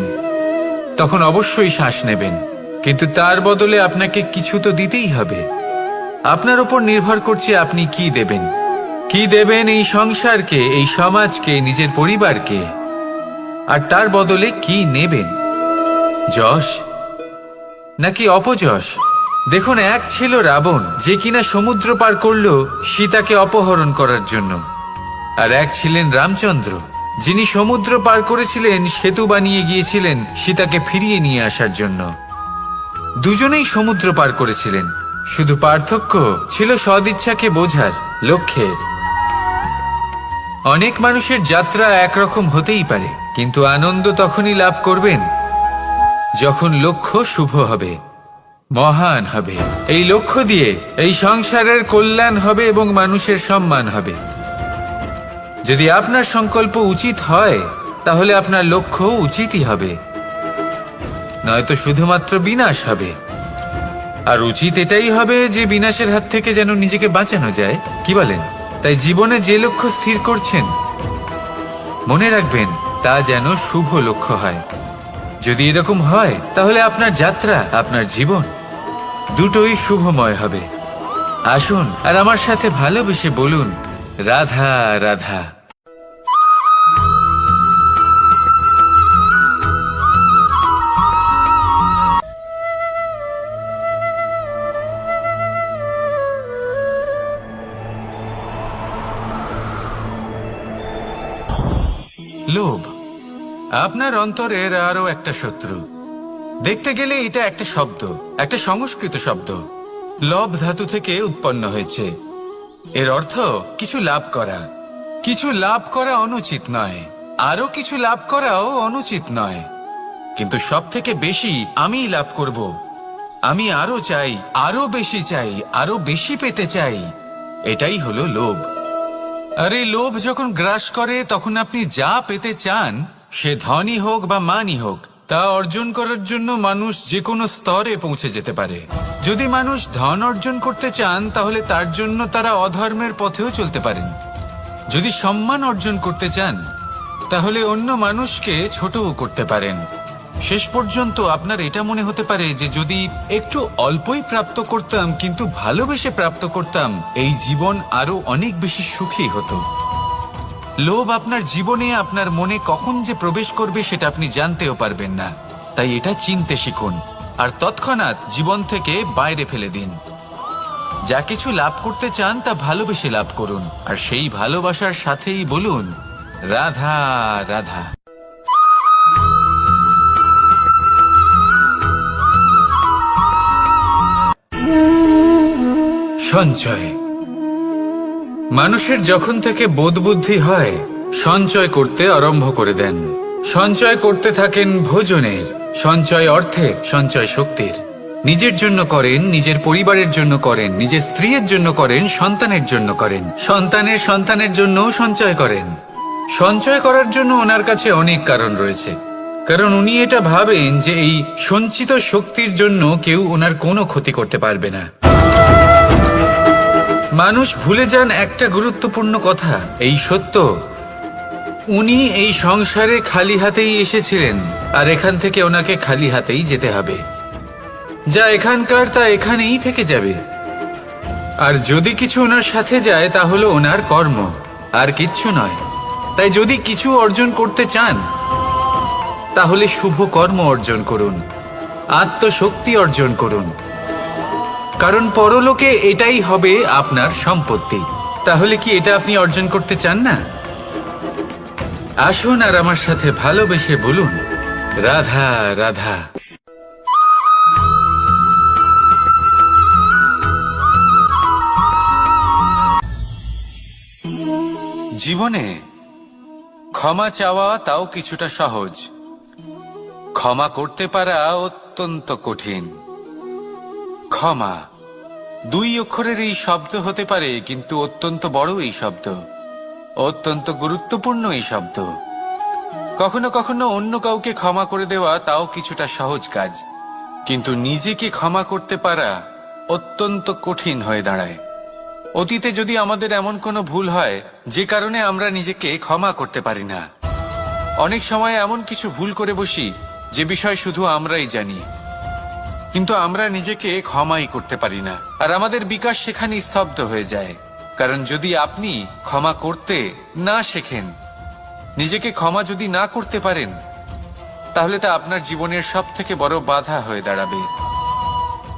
তখন অবশ্যই শ্বাস নেবেন, কিন্তু তার বদলে আপনাকে কিছু তো দিতেই হবে। আপনার উপর নির্ভর করছে আপনি কি দেবেন। কি দেবেন এই সংসারকে, এই সমাজকে, নিজের পরিবারকে, আর তার বদলে কি নেবেন? যশ নাকি অপযশ? দেখুন, এক ছিল রাবণ, যে কিনা সমুদ্র পার করলো সীতাকে অপহরণ করার জন্য, আর এক ছিলেন রামচন্দ্র, যিনি সমুদ্র পার করেছিলেন, সেতু বানিয়ে গিয়েছিলেন সীতাকে ফিরিয়ে নিয়ে আসার জন্য। দুজনেই সমুদ্র পার করেছিলেন, শুধু পার্থক্য ছিল সদিচ্ছাকে বোঝার, লক্ষ্যের। অনেক মানুষের যাত্রা একরকম হতেই পারে, কিন্তু আনন্দ তখনই লাভ করবেন যখন লক্ষ্য শুভ হবে, মহান হবে। এই লক্ষ্য দিয়ে এই সংসারের কল্যাণ হবে এবং মানুষের সম্মান হবে। যদি আপনার সংকল্প উচিত হয়, তাহলে আপনার লক্ষ্য উচিতই হবে, নয়তো শুধুমাত্র বিনাশ হবে। আর উচিত এটাই হবে যে বিনাশের হাত থেকে যেন নিজেকে বাঁচানো যায়, কি বলেন? তাই জীবনে যে লক্ষ্য স্থির করছেন, মনে রাখবেন তা যেন শুভ লক্ষ্য হয়। যদি এরকম হয়, তাহলে আপনার যাত্রা, আপনার জীবন দুটোই শুভময় হবে। আসুন আর আমার সাথে ভালোবেসে বলুন, রাধা রাধা। লোভ আপনার অন্তরের আরো একটা শত্রু। দেখতে গেলে এটা একটা শব্দ, একটা সংস্কৃত শব্দ, লব ধাতু থেকে উৎপন্ন হয়েছে। এর অর্থ কিছু লাভ করা। কিছু লাভ করা অনুচিত নয়, আরো কিছু লাভ করাও অনুচিত নয়, কিন্তু সব থেকে বেশি আমি লাভ করব, আমি আরো চাই, আরো বেশি চাই, আরো বেশি পেতে চাই, এটাই হলো লোভ। আরে লোভ যখন গ্রাস করে তখন আপনি যা পেতে চান, সে ধনই হোক বা মানই হোক, তা অর্জন করার জন্য মানুষ যে কোনো স্তরে পৌঁছে যেতে পারে। যদি মানুষ ধন অর্জন করতে চান তাহলে তার জন্য তারা অধর্মের পথেও চলতে পারেন। যদি সম্মান অর্জন করতে চান তাহলে অন্য মানুষকে ছোটও করতে পারেন। শেষ পর্যন্ত আপনার এটা মনে হতে পারে যে যদি একটু অল্পই প্রাপ্ত করতাম কিন্তু ভালোবেসে প্রাপ্ত করতাম, এই জীবন আরো অনেক বেশি সুখী হতো। লোভ আপনার জীবনে, আপনার মনে কখন যে প্রবেশ করবে সেটা আপনি জানতেও পারবেন না। তাই এটা চিনতে শিখুন আর তৎক্ষণাৎ জীবন থেকে বাইরে ফেলে দিন। যা কিছু লাভ করতে চান তা ভালোবেসে লাভ করুন, আর সেই ভালোবাসার সাথেই বলুন রাধা রাধা। সঞ্চয়। মানুষের যখন থেকে বোধবুদ্ধি হয় সঞ্চয় করতে আরম্ভ করে দেন। সঞ্চয় করতে থাকেন ভোজনের, সঞ্চয় অর্থের, সঞ্চয় শক্তির। নিজের জন্য করেন, নিজের পরিবারের জন্য করেন, নিজের স্ত্রীর জন্য করেন, সন্তানের জন্য করেন, সন্তানের সন্তানের জন্যও সঞ্চয় করেন। সঞ্চয় করার জন্য ওনার কাছে অনেক কারণ রয়েছে, কারণ উনি এটা ভাবেন যে এই সঞ্চিত শক্তির জন্য কেউ ওনার কোনো ক্ষতি করতে পারবে না। মানুষ ভুলে যান একটা গুরুত্বপূর্ণ কথা, এই সত্য, উনি এই সংসারে খালি হাতেই এসেছিলেন আর এখান থেকে ওনাকে খালি হাতেই যেতে হবে। যা এখানকার তা এখানেই থেকে যাবে। আর যদি কিছু ওনার সাথে যায় তা হলো ওনার কর্ম, আর কিচ্ছু নয়। তাই যদি কিছু অর্জন করতে চান তাহলে শুভ কর্ম অর্জন করুন, আত্মশক্তি অর্জন করুন, কারণ পরলোকে এটাই হবে আপনার সম্পত্তি। তাহলে কি এটা আপনি অর্জন করতে চান না? আসুন আর আমার সাথে ভালোবেসে বলুন রাধা রাধা। জীবনে ক্ষমা চাওয়া তাও কিছুটা সহজ, ক্ষমা করতে পারা অত্যন্ত কঠিন। ক্ষমা দুই অক্ষরের এই শব্দ হতে পারে, কিন্তু অত্যন্ত বড় এই শব্দ, অত্যন্ত গুরুত্বপূর্ণ এই শব্দ। কখনো কখনো অন্য কাউকে ক্ষমা করে দেওয়া তাও কিছুটা সহজ কাজ, কিন্তু নিজেকে ক্ষমা করতে পারা অত্যন্ত কঠিন হয়ে দাঁড়ায়। অতীতে যদি আমাদের এমন কোনো ভুল হয় যে কারণে আমরা নিজেকে ক্ষমা করতে পারি না, অনেক সময় এমন কিছু ভুল করে বসি যে বিষয় শুধু আমরাই জানি, কিন্তু আমরা নিজেকে ক্ষমাই করতে পারি না, আর আমাদের বিকাশ সেখানে স্তব্ধ হয়ে যায়। কারণ যদি আপনি ক্ষমা করতে না শেখেন, নিজেকে ক্ষমা যদি না করতে পারেন, তাহলে তা আপনার জীবনের সব থেকে বড় বাধা হয়ে দাঁড়াবে।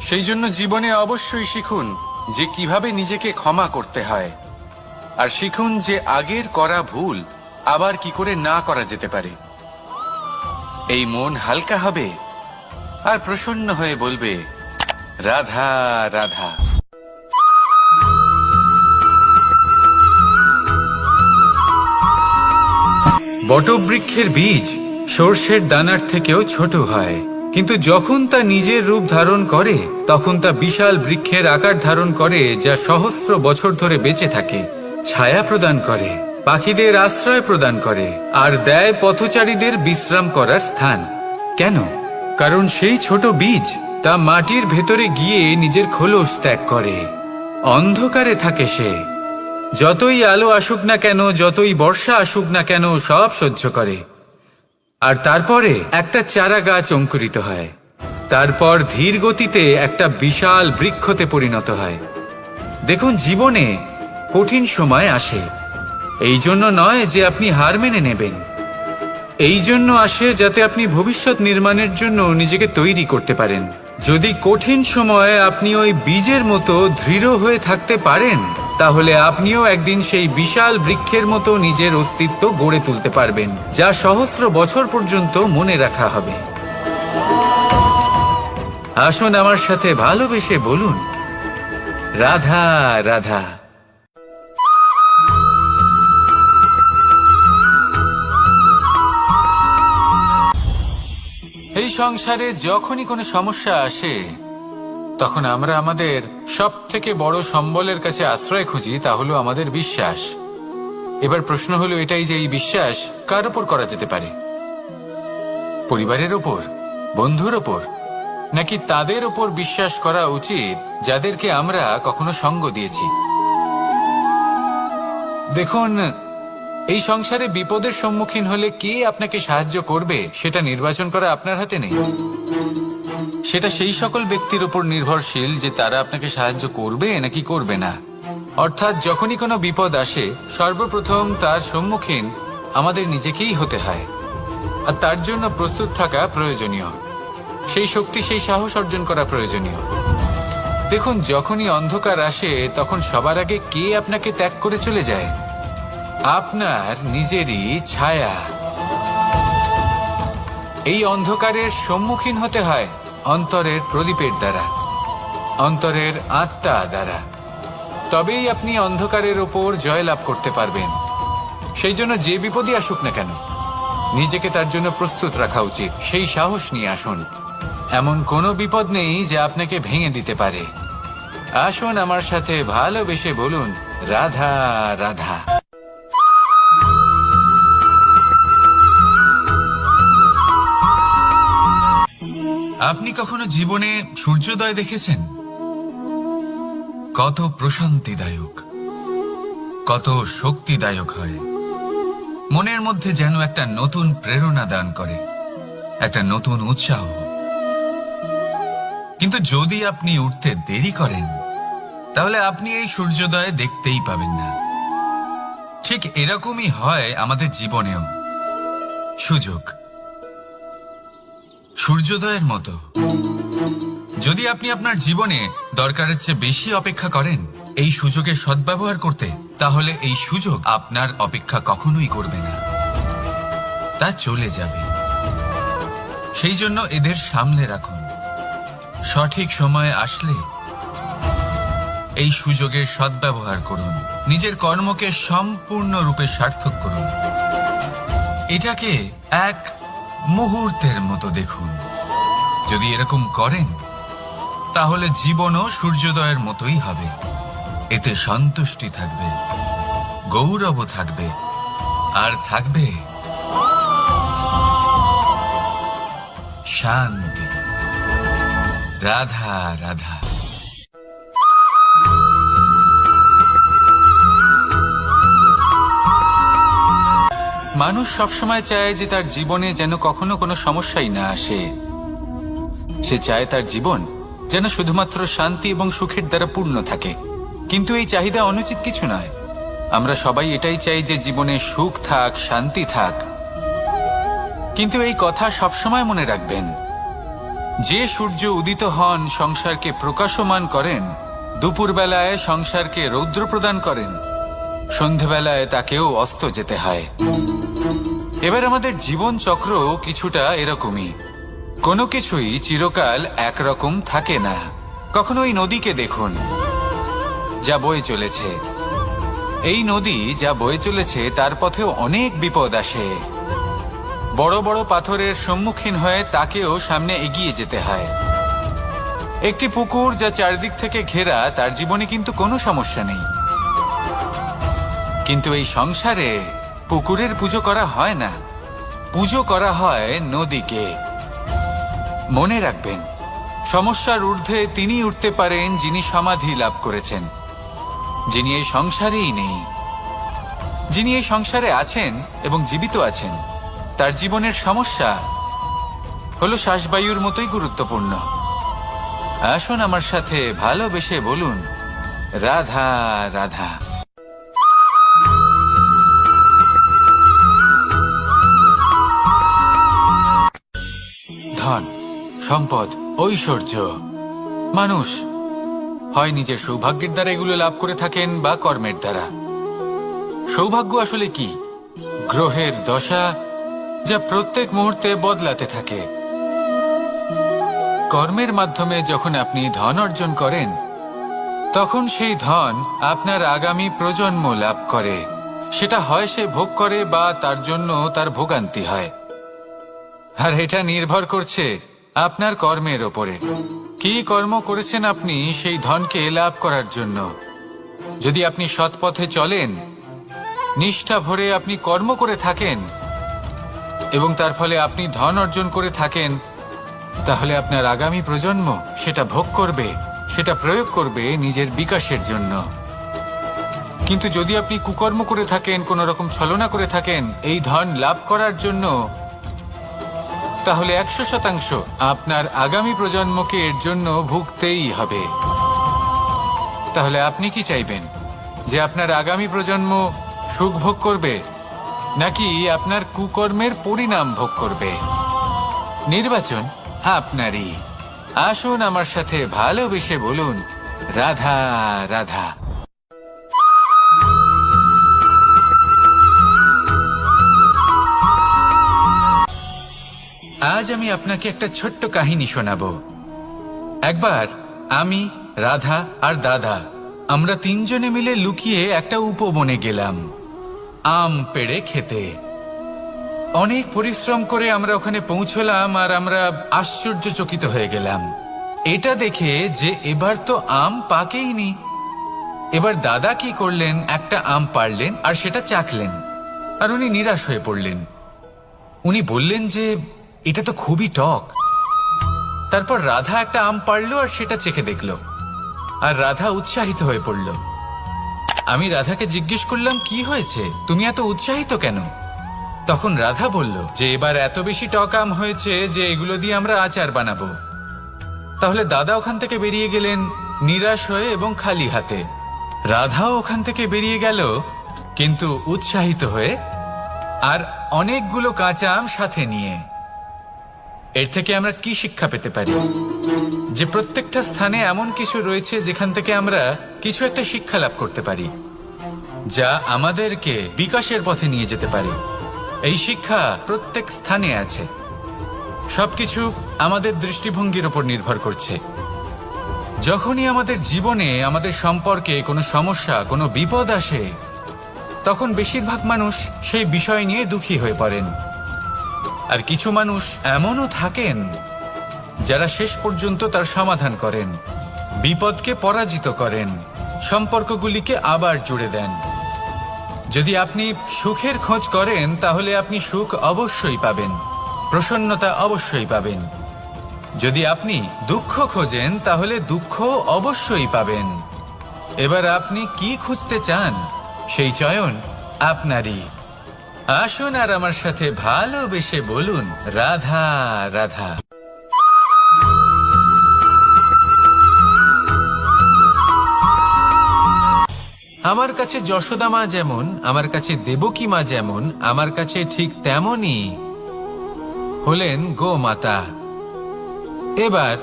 সেই জন্য জীবনে অবশ্যই শিখুন যে কিভাবে নিজেকে ক্ষমা করতে হয়, আর শিখুন যে আগের করা ভুল আবার কি করে না করা যেতে পারে। এই মন হালকা হবে আর প্রসন্ন হয়ে বলবে রাধা রাধা। বটবৃক্ষের বীজ সর্ষের দানার থেকেও ছোট হয়, কিন্তু যখন তা নিজের রূপ ধারণ করে তখন তা বিশাল বৃক্ষের আকার ধারণ করে, যা সহস্র বছর ধরে বেঁচে থাকে, ছায়া প্রদান করে, পাখিদের আশ্রয় প্রদান করে, আর দেয় পথচারীদের বিশ্রাম করার স্থান। কেন? কারণ সেই ছোট বীজ তা মাটির ভেতরে গিয়ে নিজের খোলস ত্যাগ করে। অন্ধকারে থাকে সে, যতই আলো আসুক না কেন, যতই বর্ষা আসুক না কেন, সব সহ্য করে। আর তারপরে একটা চারা গাছ অঙ্কুরিত হয়, তারপর ধীর গতিতে একটা বিশাল বৃক্ষতে পরিণত হয়। দেখুন, জীবনে কঠিন সময় আসে, এই জন্য নয় যে আপনি হার মেনে নেবেন, এই জন্য আসে যাতে আপনি ভবিষ্যৎ নির্মাণের জন্য নিজেকে তৈরি করতে পারেন। যদি কঠিন সময়ে আপনি ওই বীজের মতো দৃঢ় হয়ে থাকতে পারেন, তাহলে আপনিও একদিন সেই বিশাল বৃক্ষের মতো নিজের অস্তিত্ব গড়ে তুলতে পারবেন, যা সহস্র বছর পর্যন্ত মনে রাখা হবে। আসুন আমার সাথে ভালোবেসে বলুন রাধা রাধা। এই সংসারে যখনই কোনো সমস্যা আসে তখন আমরা আমাদের সব থেকে বড় সম্বলের কাছে আশ্রয় খুঁজি, তা হলো আমাদের বিশ্বাস। এবার প্রশ্ন হলো এটাই যে এই বিশ্বাস কার ওপর করা যেতে পারে? পরিবারের ওপর, বন্ধুর ওপর, নাকি তাদের ওপর বিশ্বাস করা উচিত যাদেরকে আমরা কখনো সঙ্গ দিয়েছি? দেখুন, এই সংসারে বিপদের সম্মুখীন হলে কে আপনাকে সাহায্য করবে সেটা নির্বাচন করা আপনার হাতে নেই। সেটা সেই সকল ব্যক্তির উপর নির্ভরশীল যে তারা আপনাকে সাহায্য করবে নাকি করবে না। অর্থাৎ যখনই কোনো বিপদ আসে সর্বপ্রথম তার সম্মুখীন আমাদের নিজেকেই হতে হয়, আর তার জন্য প্রস্তুত থাকা প্রয়োজনীয়। সেই শক্তি, সেই সাহস অর্জন করা প্রয়োজনীয়। দেখুন, যখনই অন্ধকার আসে তখন সবার আগে কে আপনাকে ত্যাগ করে চলে যায়? আপনার নিজেরই ছায়া। এই অন্ধকারের সম্মুখীন হতে হয় অন্তরের প্রদীপের দ্বারা, অন্তরের আত্মা দ্বারা। তবেই আপনি অন্ধকারের ওপর জয়লাভ করতে পারবেন। সেই জন্য যে বিপদই আসুক না কেন নিজেকে তার জন্য প্রস্তুত রাখা উচিত। সেই সাহস নিয়ে আসুন। এমন কোনো বিপদ নেই যা আপনাকে ভেঙে দিতে পারে। আসুন আমার সাথে ভালোবেসে বলুন, রাধা রাধা। আপনি কখনো জীবনে সূর্যোদয় দেখেছেন? কত প্রশান্তিদায়ক, কত শক্তিদায়ক হয়। মনের মধ্যে যেন একটা নতুন প্রেরণা দান করে, একটা নতুন উৎসাহ। কিন্তু যদি আপনি উঠতে দেরি করেন তাহলে আপনি এই সূর্যোদয় দেখতেই পাবেন না। ঠিক এরকমই হয় আমাদের জীবনেও। সুযোগ সূর্যোদয়ের মতো। যদি আপনি আপনার জীবনে দরকারের চেয়ে বেশি অপেক্ষা করেন এই সুযোগের সদ্ব্যবহার করতে, তাহলে এই সুযোগ আপনার অপেক্ষা কখনোই করবে না, তা চলে যাবে। সেই জন্য এদের সামলে রাখুন। সঠিক সময় আসলে এই সুযোগের সদ্ব্যবহার করুন। নিজের কর্মকে সম্পূর্ণরূপে সার্থক করুন। এটাকে এক মুহূর্তের মতো দেখুন। যদি এরকম করেন তাহলে জীবনও সূর্যোদয়ের মতোই হবে। এতে সন্তুষ্টি থাকবে, গৌরবও থাকবে, আর থাকবে শান্তি। রাধা রাধা। মানুষ সবসময় চায় যে তার জীবনে যেন কখনো কোনো সমস্যাই না আসে। সে চায় তার জীবন যেন শুধুমাত্র শান্তি এবং সুখের দ্বারা পূর্ণ থাকে। কিন্তু এই চাহিদা অনুচিত কিছু নয়। আমরা সবাই এটাই চাই যে জীবনে সুখ থাক, শান্তি থাক। কিন্তু এই কথা সবসময় মনে রাখবেন, যে সূর্য উদিত হন সংসারকে প্রকাশমান করেন, দুপুরবেলায় সংসারকে রৌদ্র প্রদান করেন, সন্ধেবেলায় তাকেও অস্ত যেতে হয়। এবার আমাদের জীবন চক্র কিছুটা এরকমই। কোনো কিছুই চিরকাল একরকম থাকে না। কখনো এই নদীকে দেখুন যা বয়ে চলেছে। এই নদী যা বয়ে চলেছে তার পথেও অনেক বিপদ আসে। বড় বড় পাথরের সম্মুখীন হয়ে তাকেও সামনে এগিয়ে যেতে হয়। একটি পুকুর যা চারদিক থেকে ঘেরা, তার জীবনে কিন্তু কোনো সমস্যা নেই। কিন্তু এই সংসারে পুকুরের পুজো করা হয় না, পুজো করা হয় নদীকে। মনে রাখবেন, সমস্যার ঊর্ধ্বে তিনি উঠতে পারেন যিনি সমাধি লাভ করেছেন, যিনি এই সংসারেই নেই। যিনি এই সংসারে আছেন এবং জীবিত আছেন, তার জীবনের সমস্যা হলো শ্বাসবায়ুর মতোই গুরুত্বপূর্ণ। আসুন আমার সাথে ভালোবেসে বলুন, রাধা রাধা। ধন, সম্পদ, ঐশ্বর্য, মানুষ হয় নিজের সৌভাগ্যের দ্বারা এগুলো লাভ করে থাকেন বা কর্মের দ্বারা। সৌভাগ্য আসলে কি? গ্রহের দশা যা প্রত্যেক মুহূর্তে বদলাতে থাকে। কর্মের মাধ্যমে যখন আপনি ধন অর্জন করেন তখন সেই ধন আপনার আগামী প্রজন্ম লাভ করে। সেটা হয় সে ভোগ করে বা তার জন্য তার ভোগান্তি হয়। আর এটা নির্ভর করছে আপনার কর্মের ওপরে। কি কর্ম করেছেন আপনি সেই ধনকে লাভ করার জন্য। যদি আপনি সৎ পথে চলেন নিষ্ঠা ভরে আপনি কর্ম করে থাকেন এবং তার ফলে আপনি ধন অর্জন করে থাকেন, তাহলে আপনার আগামী প্রজন্ম সেটা ভোগ করবে, সেটা প্রয়োগ করবে নিজের বিকাশের জন্য। কিন্তু যদি আপনি কুকর্ম করে থাকেন, কোনো রকম ছলনা করে থাকেন এই ধন লাভ করার জন্য, তাহলে 100% আপনার আগামী প্রজন্মকে এর জন্য ভুগতেই হবে। তাহলে আপনি কি চাইবেন, যে আপনার আগামী প্রজন্ম সুখ ভোগ করবে নাকি আপনার কুকর্মের পরিণাম ভোগ করবে? নির্বাচন আপনারই। আসুন আমার সাথে ভালোবেসে বলুন, রাধা রাধা। আজ আমি আপনাকে একটা ছোট্ট কাহিনী শোনাবো। একবার আমি, রাধা আর দাদা আমরা তিনজনে মিলে লুকিয়ে একটা উপবনে গেলাম আম পেড়ে খেতে। অনেক পরিশ্রম করে আমরা ওখানে পৌঁছলাম আর আমরা আশ্চর্যচকিত হয়ে গেলাম এটা দেখে যে এবার তো আম পাকেইনি। এবার দাদা কি করলেন, একটা আম পাড়লেন আর সেটা চাখলেন, আর উনি নিরাশ হয়ে পড়লেন। উনি বললেন যে এটা তো খুবই টক। তারপর রাধা একটা আম পাড়লো আর সেটা চেখে দেখলো, আর রাধা উৎসাহিত হয়ে পড়ল। আমি রাধাকে জিজ্ঞেস করলাম, কি হয়েছে, তুমি এত উৎসাহিত কেন? তখন রাধা বলল যে এবার এত বেশি টক আম হয়েছে যে এগুলো দিয়ে আমরা আচার বানাবো। তাহলে দাদা ওখান থেকে বেরিয়ে গেলেন নিরাশ হয়ে এবং খালি হাতে। রাধাও ওখান থেকে বেরিয়ে গেল কিন্তু উৎসাহিত হয়ে, আর অনেকগুলো কাঁচা আম সাথে নিয়ে। এর থেকে আমরা কি শিক্ষা পেতে পারি? যে প্রত্যেকটা স্থানে এমন কিছু রয়েছে যেখান থেকে আমরা কিছু একটা শিক্ষা লাভ করতে পারি, যা আমাদেরকে বিকাশের পথে নিয়ে যেতে পারে। এই শিক্ষা প্রত্যেক স্থানে আছে। সবকিছু আমাদের দৃষ্টিভঙ্গির উপর নির্ভর করছে। যখনই আমাদের জীবনে, আমাদের সম্পর্কে কোনো সমস্যা, কোনো বিপদ আসে, তখন বেশিরভাগ মানুষ সেই বিষয় নিয়ে দুঃখী হয়ে পড়েন। আর কিছু মানুষ এমনও থাকেন যারা শেষ পর্যন্ত তার সমাধান করেন, বিপদকে পরাজিত করেন, সম্পর্কগুলিকে আবার জুড়ে দেন। যদি আপনি সুখের খোঁজ করেন তাহলে আপনি সুখ অবশ্যই পাবেন, প্রসন্নতা অবশ্যই পাবেন। যদি আপনি দুঃখ খোঁজেন তাহলে দুঃখ অবশ্যই পাবেন। এবার আপনি কি খুঁজতে চান, সেই চয়ন আপনারই। আসুন আর আমার সাথে ভালোবেসে বলুন, রাধা রাধা। আমার কাছে যশোদা মা যেমন, আমার কাছে দেবকী মা যেমন, আমার কাছে ঠিক তেমনই হলেন গোমাতা। এবার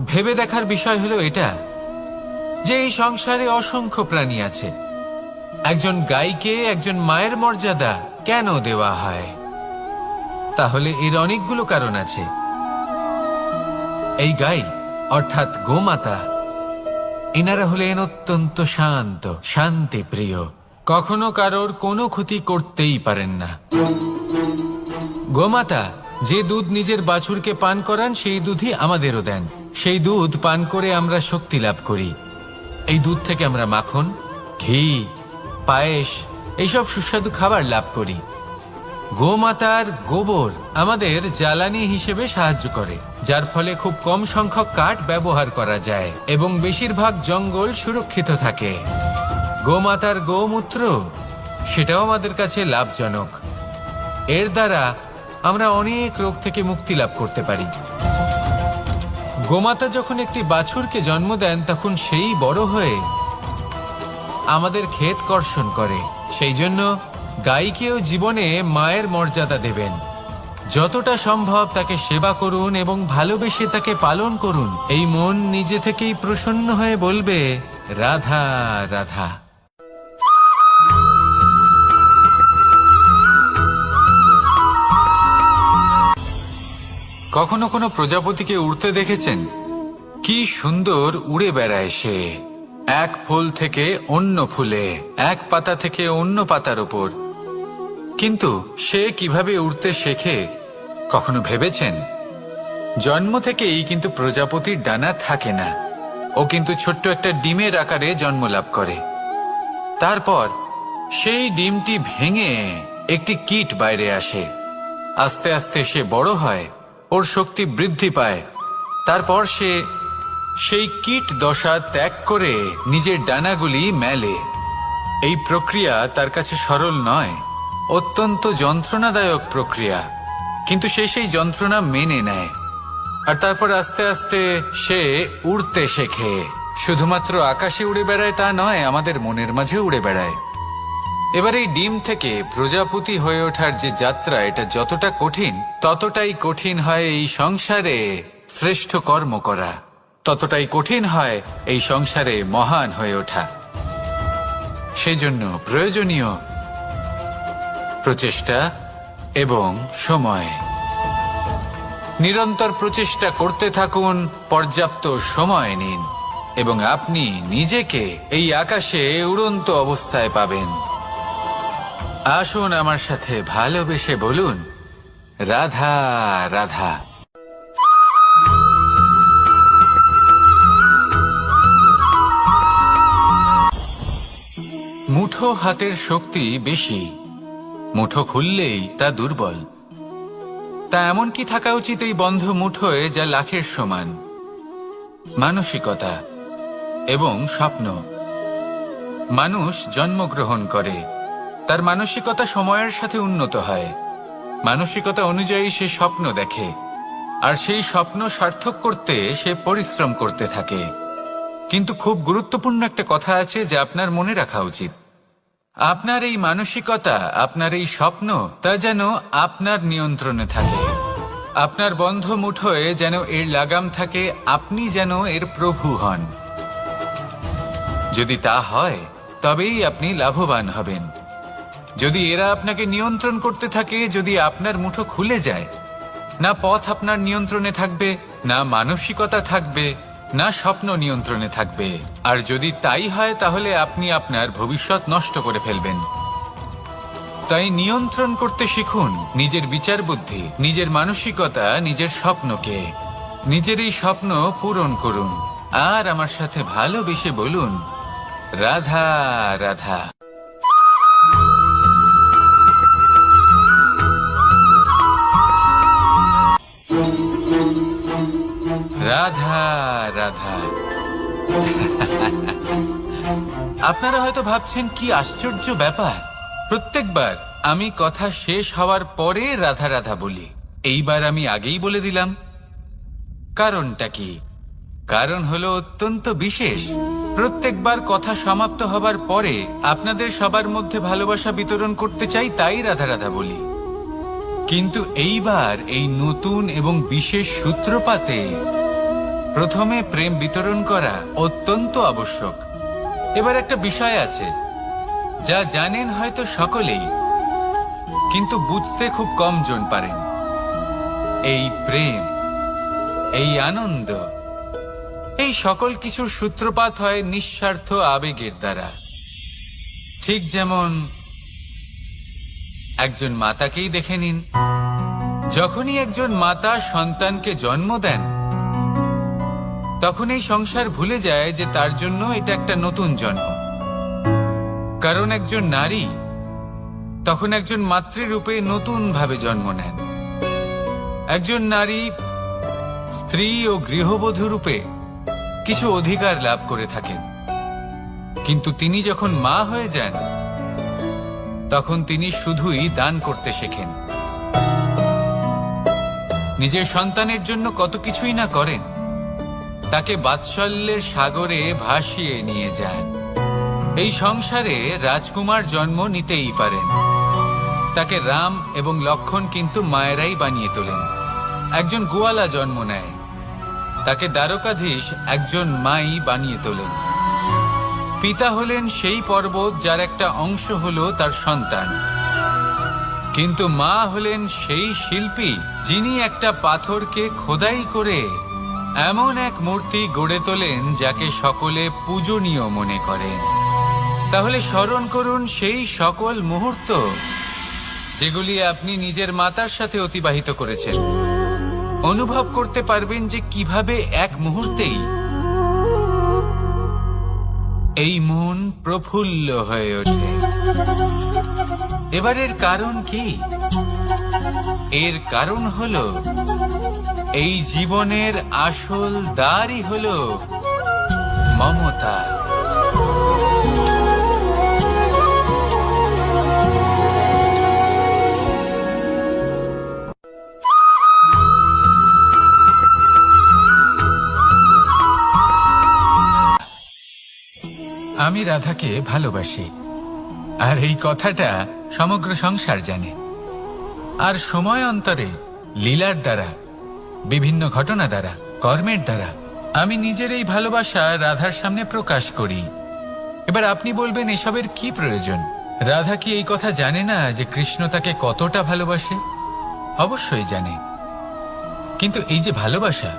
ভেবে দেখার বিষয় হলো এটা, যে এই সংসারে অসংখ্য প্রাণী আছে, একজন গাইকে একজন মায়ের মর্যাদা কেন দেওয়া হয়? তাহলে এর অনেকগুলো কারণ আছে। এই গাই অর্থাৎ গোমাতা, এনারা হলেন অত্যন্ত শান্ত, শান্তিপ্রিয়, কখনো কারোর কোনো ক্ষতি করতেই পারেন না। গোমাতা যে দুধ নিজের বাছুরকে পান করান সেই দুধই আমাদেরও দেন। সেই দুধ পান করে আমরা শক্তি লাভ করি। এই দুধ থেকে আমরা মাখন, ঘি, পায়েস, এইসব সুস্বাদু খাবার লাভ করি। গোমাতার গোবর আমাদের জ্বালানি হিসেবে সাহায্য করে, যার ফলে খুব কম সংখ্যক কাঠ ব্যবহার করা যায় এবং বেশিরভাগ জঙ্গল সুরক্ষিত থাকে। গোমাতার গোমূত্র, সেটাও আমাদের কাছে লাভজনক। এর দ্বারা আমরা অনেক রোগ থেকে মুক্তি লাভ করতে পারি। গোমাতা যখন একটি বাছুরকে জন্ম দেন তখন সেই বড় হয়ে আমাদের ক্ষেত কর্ষণ করে। সেই জন্য গাইকেও জীবনে মায়ের মর্যাদা দেবেন। যতটা সম্ভব তাকে সেবা করুন এবং ভালোবেসে তাকে পালন করুন। এই মন নিজে থেকেই প্রসন্ন হয়ে বলবে, রাধা রাধা। কখনো কোনো প্রজাপতিকে উড়তে দেখেছেন? কি সুন্দর উড়ে বেড়ায় সে, এক ফুল থেকে অন্য ফুলে, এক পাতা থেকে অন্য পাতার উপর। কিন্তু সে কিভাবে উড়তে শেখে কখনো ভেবেছেন? জন্ম থেকেই কিন্তু প্রজাপতির ডানা থাকে না। ও কিন্তু ছোট্ট একটা ডিমের আকারে জন্ম লাভ করে। তারপর সেই ডিমটি ভেঙে একটি কীট বাইরে আসে। আস্তে আস্তে সে বড় হয়, ওর শক্তি বৃদ্ধি পায়। তারপর সে সেই কীট দশা ত্যাগ করে নিজের ডানাগুলি মেলে। এই প্রক্রিয়া তার কাছে সরল নয়, অত্যন্ত যন্ত্রণাদায়ক প্রক্রিয়া, কিন্তু সে সেই যন্ত্রণা মেনে নেয়। আর তারপর আস্তে আস্তে সে উড়তে শেখে। শুধুমাত্র আকাশে উড়ে বেড়ায় তা নয়, আমাদের মনের মাঝে উড়ে বেড়ায়। এবার এই ডিম থেকে প্রজাপতি হয়ে ওঠার যে যাত্রা, এটা যতটা কঠিন, ততটাই কঠিন হয় এই সংসারে শ্রেষ্ঠ কর্ম করা, ততটাই কঠিন হয় এই সংসারে মহান হয়ে ওঠা। সেজন্য প্রয়োজনীয় প্রচেষ্টা এবং সময়। নিরন্তর প্রচেষ্টা করতে থাকুন, পর্যাপ্ত সময় নিন, এবং আপনি নিজেকে এই আকাশে উড়ন্ত অবস্থায় পাবেন। আসুন আমার সাথে ভালোবেসে বলুন, রাধা রাধা। মুঠো হাতের শক্তি বেশি, মুঠো খুললেই তা দুর্বল। তা এমন কি থাকা উচিত এই বন্ধ মুঠোয় যা লাখের সমান? মানসিকতা এবং স্বপ্ন। মানুষ জন্মগ্রহণ করে, তার মানসিকতা সময়ের সাথে উন্নত হয়। মানসিকতা অনুযায়ী সে স্বপ্ন দেখে, আর সেই স্বপ্ন সার্থক করতে সে পরিশ্রম করতে থাকে। কিন্তু খুব গুরুত্বপূর্ণ একটা কথা আছে যা আপনার মনে রাখা উচিত। আপনার এই মানসিকতা, আপনার এই স্বপ্ন, তা যেন আপনার নিয়ন্ত্রণে থাকে। আপনার বন্ধ মুঠোয় যেন এর লাগাম থাকে, আপনি যেন এর প্রভু হন। যদি তা হয় তবেই আপনি লাভবান হবেন। যদি এরা আপনাকে নিয়ন্ত্রণ করতে থাকে, যদি আপনার মুঠো খুলে যায়, না পথ আপনার নিয়ন্ত্রণে থাকবে, না মানসিকতা থাকবে, না স্বপ্ন নিয়ন্ত্রণে থাকবে। আর যদি তাই হয় তাহলে আপনি আপনার ভবিষ্যৎ নষ্ট করে ফেলবেন। তাই নিয়ন্ত্রণ করতে শিখুন নিজের বিচার বুদ্ধি, নিজের মানসিকতা, নিজের স্বপ্নকে। নিজের এই স্বপ্ন পূরণ করুন, আর আমার সাথে ভালোবেসে বলুন, রাধা রাধা। রাধা রাধা। আপনারা হয়তো ভাবছেন কি আশ্চর্য ব্যাপার, প্রত্যেকবার আমি কথা শেষ হওয়ার পরে রাধা রাধা বলি। এইবার আমি আগেই বলে দিলাম। কারণটা কি? কারণ হলো অত্যন্ত বিশেষ। প্রত্যেকবার কথা সমাপ্ত হবার পরে আপনাদের সবার মধ্যে ভালোবাসা বিতরণ করতে চাই, তাই রাধা রাধা বলি। কিন্তু এইবার এই নতুন এবং বিশেষ সূত্রপাতে প্রথমে প্রেম বিতরণ করা অত্যন্ত আবশ্যক। এবার একটা বিষয় আছে যা জানেন হয়তো সকলেই, কিন্তু বুঝতে খুব কম জন পারেন। এই প্রেম, এই আনন্দ, এই সকল কিছুর সূত্রপাত হয় নিঃস্বার্থ আবেগের দ্বারা। ঠিক যেমন একজন মাতাকেই দেখে নিন। যখনই একজন মাতা সন্তানকে জন্ম দেন, তখন এই সংসার ভুলে যায় যে তার জন্য এটা একটা নতুন জন্ম। কারণ একজন নারী তখন একজন মাতৃরূপে নতুন ভাবে জন্ম নেন। একজন নারী স্ত্রী ও গৃহবধূ রূপে কিছু অধিকার লাভ করে থাকেন, কিন্তু তিনি যখন মা হয়ে যান, তখন তিনি শুধুই দান করতে শেখেন। নিজের সন্তানের জন্য কত কিছুই না করেন, তাকে বাৎসল্যের সাগরে ভাসিয়ে নিয়ে যান। এই সংসারে রাজকুমার জন্ম নিতেই পারেন, তাকে রাম এবং লক্ষণ কিন্তু মায়েরাই বানিয়ে তোলেন। একজন গোয়ালা জন্ম নেয়, তাকে দ্বারকাধীশ একজন মাই বানিয়ে তোলেন। পিতা হলেন সেই পর্বত যার একটা অংশ হলো তার সন্তান, কিন্তু মা হলেন সেই শিল্পী যিনি একটা পাথরকে খোদাই করে এমন এক মূর্তি গড়ে তোলেন যাকে সকলে পূজনীয় মনে করেন। তাহলে স্মরণ করুন সেই সকল মুহূর্ত যেগুলি আপনি নিজের মাতার সাথে অতিবাহিত করেছেন। অনুভব করতে পারবেন যে কিভাবে এক মুহূর্তেই এই মন প্রফুল্ল হয়ে ওঠে। এবারের কারণ কি? এর কারণ হলো এই জীবনের আসল দ্বারই হলো মমতা। আমি রাধাকে ভালোবাসি, আর এই কথাটা সমগ্র সংসার জানে। আর সময় অন্তরে লীলার দ্বারা, বিভিন্ন ঘটনা দ্বারা, কর্মের দ্বারা আমি নিজের এই ভালোবাসা রাধার সামনে প্রকাশ করি। এবার আপনি বলবেন, এসবের কি প্রয়োজন? রাধা কি এই কথা জানে না যে কৃষ্ণ তাকে কতটা ভালোবাসে? অবশ্যই জানে, কিন্তু এই যে ভালোবাসা,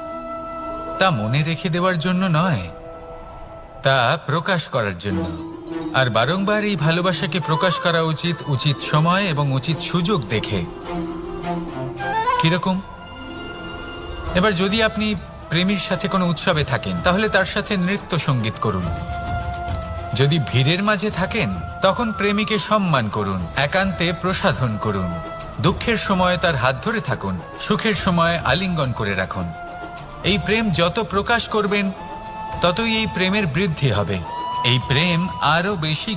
তা মনে রেখে দেওয়ার জন্য নয়, তা প্রকাশ করার জন্য। আর বারংবার এই ভালোবাসাকে প্রকাশ করা উচিত, উচিত সময় এবং উচিত সুযোগ দেখে। কিরকম? এবার যদি আপনি প্রেমীর সাথে কোনো উৎসবে থাকেন, তাহলে তার সাথে নৃত্য সঙ্গীত করুন। যদি ভিড়ের মাঝে থাকেন, তখন প্রেমীকে সম্মান করুন, একান্তে প্রসাধন করুন। দুঃখের সময় তার হাত ধরে থাকুন, সুখের সময় আলিঙ্গন করে রাখুন। এই প্রেম যত প্রকাশ করবেন, ততই এই প্রেমের বৃদ্ধি হবে। এই প্রেম আরো বেশি